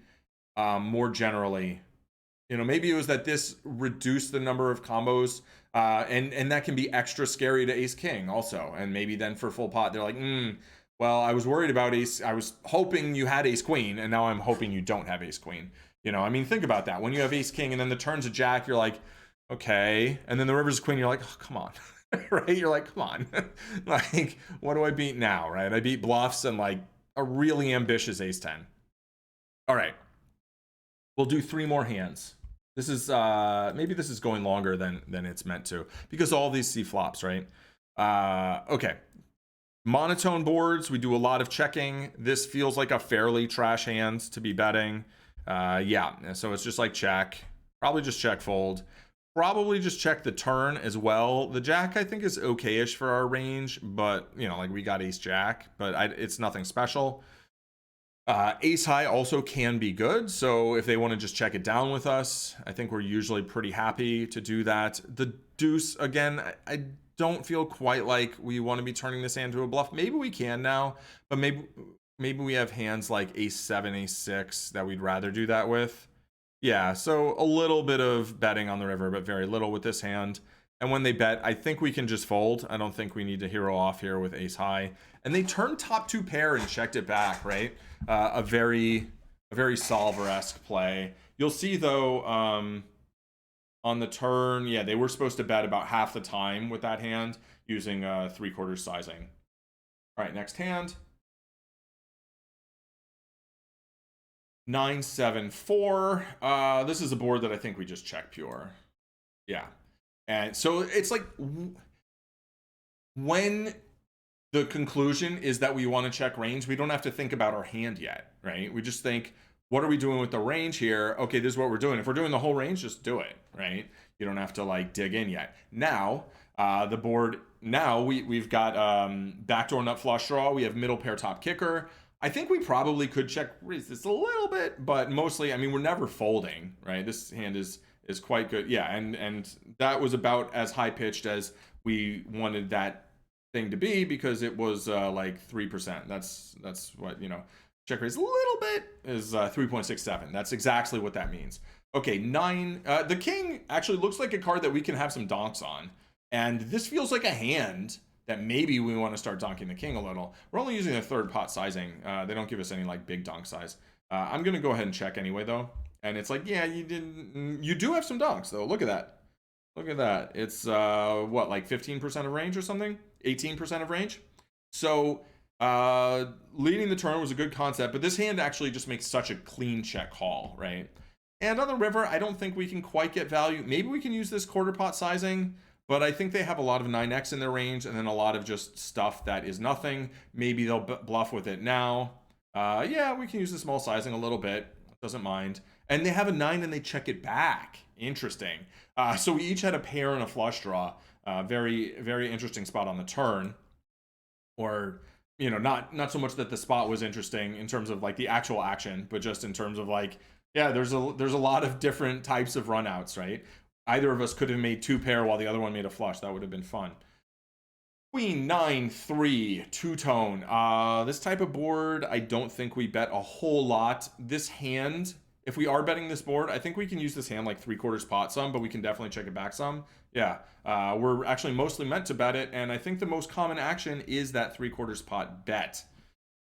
more generally, maybe it was that this reduced the number of combos, and that can be extra scary to ace king also. And maybe then for full pot, they're like, well, I was worried about ace. I was hoping you had ace queen, and now I'm hoping you don't have ace queen. I mean, think about that. When you have ace king, and then the turn's a jack, you're like, okay, and then the river's a queen, you're like, oh, come on. Right? You're like, come on. Like, what do I beat now? Right? I beat bluffs and like a really ambitious ace 10. All right. We'll do 3 more hands. This is maybe this is going longer than it's meant to, because all these see flops, right? Okay. Monotone boards, we do a lot of checking. This feels like a fairly trash hand to be betting. Yeah, so it's just like check. Probably just check fold. Probably just check the turn as well. The jack, I think, is okay-ish for our range, but, like we got ace jack, but it's nothing special. Ace high also can be good, so if they want to just check it down with us, I think we're usually pretty happy to do that. The deuce, again, I don't feel quite like we want to be turning this hand to a bluff. Maybe we can now, but maybe we have hands like ace 7, ace 6 that we'd rather do that with. Yeah, so a little bit of betting on the river, but very little with this hand. And when they bet, I think we can just fold. I don't think we need to hero off here with ace high. And they turned top 2 pair and checked it back, right? A very solver-esque play. You'll see, though, on the turn, yeah, they were supposed to bet about half the time with that hand using 3/4 sizing. All right, next hand. 9-7-4. This is a board that I think we just check pure. Yeah. And so it's like when the conclusion is that we want to check range, we don't have to think about our hand yet, right? We just think, what are we doing with the range here? Okay, this is what we're doing. If we're doing the whole range, just do it, right? You don't have to like dig in yet. Now, the board, now we've got backdoor nut flush draw. We have middle pair top kicker. I think we probably could check raise this a little bit, but mostly, I mean, we're never folding, right? This hand is quite good. Yeah, and that was about as high pitched as we wanted that thing to be, because it was like 3%. That's what, check raise a little bit is 3.67. That's exactly what that means. Okay, 9. The king actually looks like a card that we can have some donks on, and this feels like a hand that maybe we want to start donking the king a little. We're only using a 3rd pot sizing. They don't give us any like big donk size. I'm gonna go ahead and check anyway though. And it's like, yeah, you do have some donks though. Look at that. Look at that. It's what, like 15% of range or something? 18% of range. So leading the turn was a good concept, but this hand actually just makes such a clean check call, right? And on the river, I don't think we can quite get value. Maybe we can use this 1/4 pot sizing, but I think they have a lot of 9x in their range, and then a lot of just stuff that is nothing. Maybe they'll bluff with it now. Yeah, we can use the small sizing a little bit. Doesn't mind. And they have a 9 and they check it back. Interesting. So we each had a pair and a flush draw. Very, very interesting spot on the turn. Or, not so much that the spot was interesting in terms of like the actual action, but just in terms of like, yeah, there's a lot of different types of runouts, right? Either of us could have made 2 pair while the other one made a flush. That would have been fun. Queen 9-3, 2-tone. This type of board, I don't think we bet a whole lot. This hand, if we are betting this board, I think we can use this hand like 3/4 pot some, but we can definitely check it back some. Yeah, we're actually mostly meant to bet it, and I think the most common action is that 3/4 pot bet.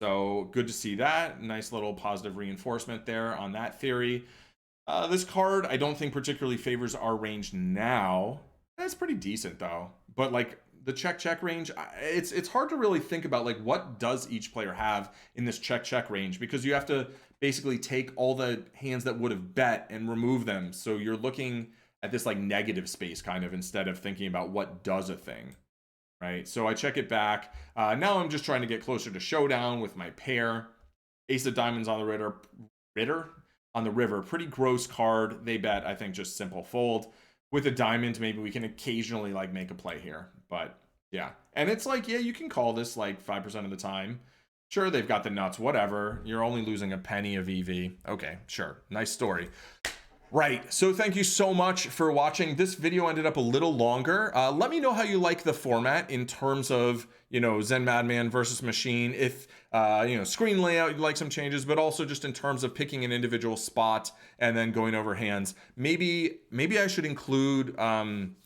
So good to see that. Nice little positive reinforcement there on that theory. This card I don't think particularly favors our range now. That's pretty decent though. But like the check range, it's hard to really think about like what does each player have in this check range, because you have to basically take all the hands that would have bet and remove them. So you're looking at this like negative space kind of, instead of thinking about what does a thing. Right, so I check it back. Now I'm just trying to get closer to showdown with my pair. Ace of diamonds on the ritter on the river. Pretty gross card. They bet, I think, just simple fold. With a diamond, maybe we can occasionally like make a play here. But yeah, and it's like, yeah, you can call this like 5% of the time. Sure, they've got the nuts, whatever. You're only losing a penny of EV. Okay, sure, nice story. Right, so thank you so much for watching. This video ended up a little longer. Let me know how you like the format in terms of, you know, Zen Madman versus Machine. If, you know, screen layout, you'd like some changes, but also just in terms of picking an individual spot and then going over hands. Maybe I should include some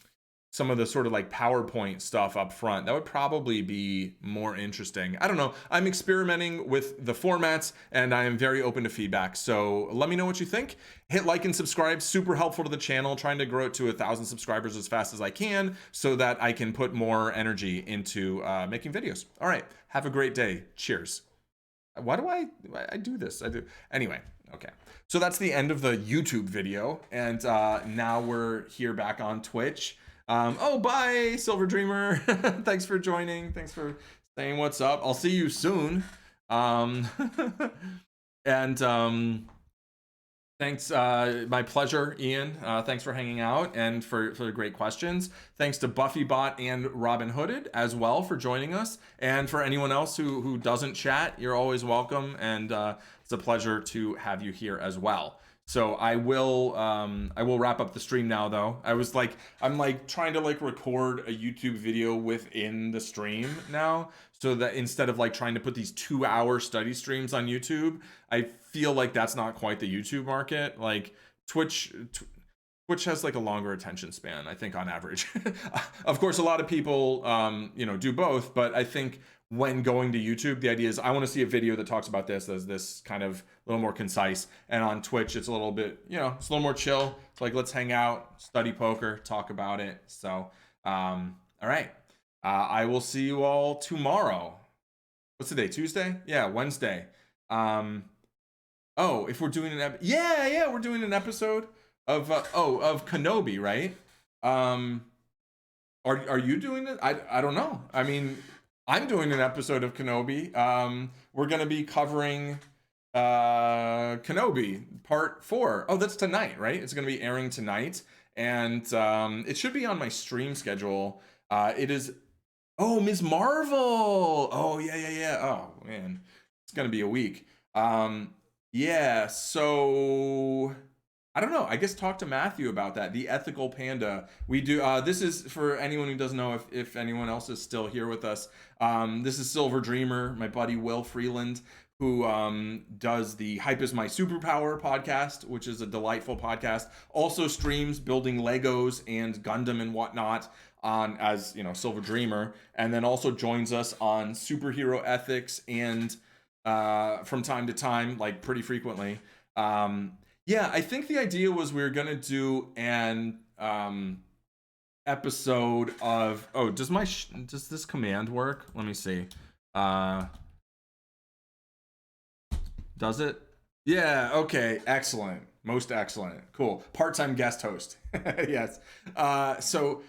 of the sort of like PowerPoint stuff up front. That would probably be more interesting. I don't know. I'm experimenting with the formats and I am very open to feedback. So let me know what you think. Hit like and subscribe. Super helpful to the channel. Trying to grow it to 1,000 subscribers as fast as I can so that I can put more energy into making videos. All right. Have a great day. Cheers. Why do I do this? I do. Anyway. Okay. So that's the end of the YouTube video. And now we're here back on Twitch. Oh, bye, Silver Dreamer. Thanks for joining. Thanks for saying what's up. I'll see you soon. Thanks. My pleasure, Ian. Thanks for hanging out and for the great questions. Thanks to BuffyBot and Robin Hooded as well for joining us. And for anyone else who doesn't chat, you're always welcome. And it's a pleasure to have you here as well. So I will wrap up the stream now though. I'm like trying to like record a YouTube video within the stream now, so that instead of like trying to put these 2-hour study streams on YouTube, I feel like that's not quite the YouTube market. Like Twitch has like a longer attention span, I think, on average. Of course, a lot of people you know, do both, but I think when going to YouTube, the idea is I want to see a video that talks about this as this kind of a little more concise. And on Twitch, it's a little bit, you know, it's a little more chill. It's like, let's hang out, study poker, talk about it. So, all right. I will see you all tomorrow. What's the day? Tuesday? Yeah, Wednesday. Oh, if we're doing yeah, we're doing an episode of of Kenobi, right? Are you doing it? I don't know. I mean, I'm doing an episode of Kenobi. We're gonna be covering Kenobi part 4. Oh, that's tonight, right? It's gonna be airing tonight, and it should be on my stream schedule. It is. Oh, Ms. Marvel. Oh yeah. Oh man, it's gonna be a week. Yeah. So I don't know. I guess talk to Matthew about that. The Ethical Panda. We do. This is for anyone who doesn't know, if anyone else is still here with us. This is Silver Dreamer, my buddy Will Freeland, who does the Hype is My Superpower podcast, which is a delightful podcast. Also streams building Legos and Gundam and whatnot on, as you know, Silver Dreamer, and then also joins us on superhero ethics and from time to time, like pretty frequently. Yeah, I think the idea was we were gonna do an episode of. Oh, does this command work? Let me see. Does it? Yeah. Okay. Excellent. Most excellent. Cool. Part-time guest host. Yes. So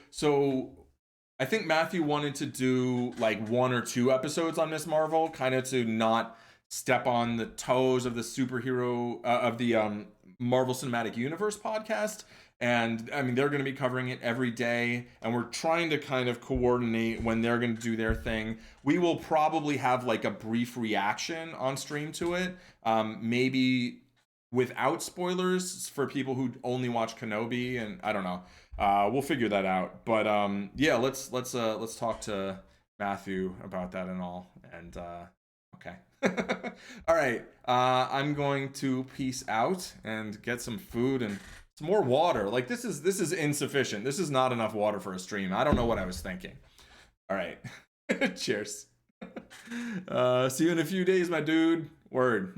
I think Matthew wanted to do like 1 or 2 episodes on Miss Marvel, kind of to not step on the toes of the superhero of the Marvel Cinematic Universe podcast. And I mean, they're going to be covering it every day, and we're trying to kind of coordinate when they're going to do their thing. We will probably have like a brief reaction on stream to it, maybe without spoilers for people who only watch Kenobi, and I don't know. We'll figure that out. But yeah, let's talk to Matthew about that and all. And okay. All right. I'm going to peace out and get some food and some more water. Like this is insufficient. This is not enough water for a stream. I don't know what I was thinking. All right. Cheers. See you in a few days, my dude. Word.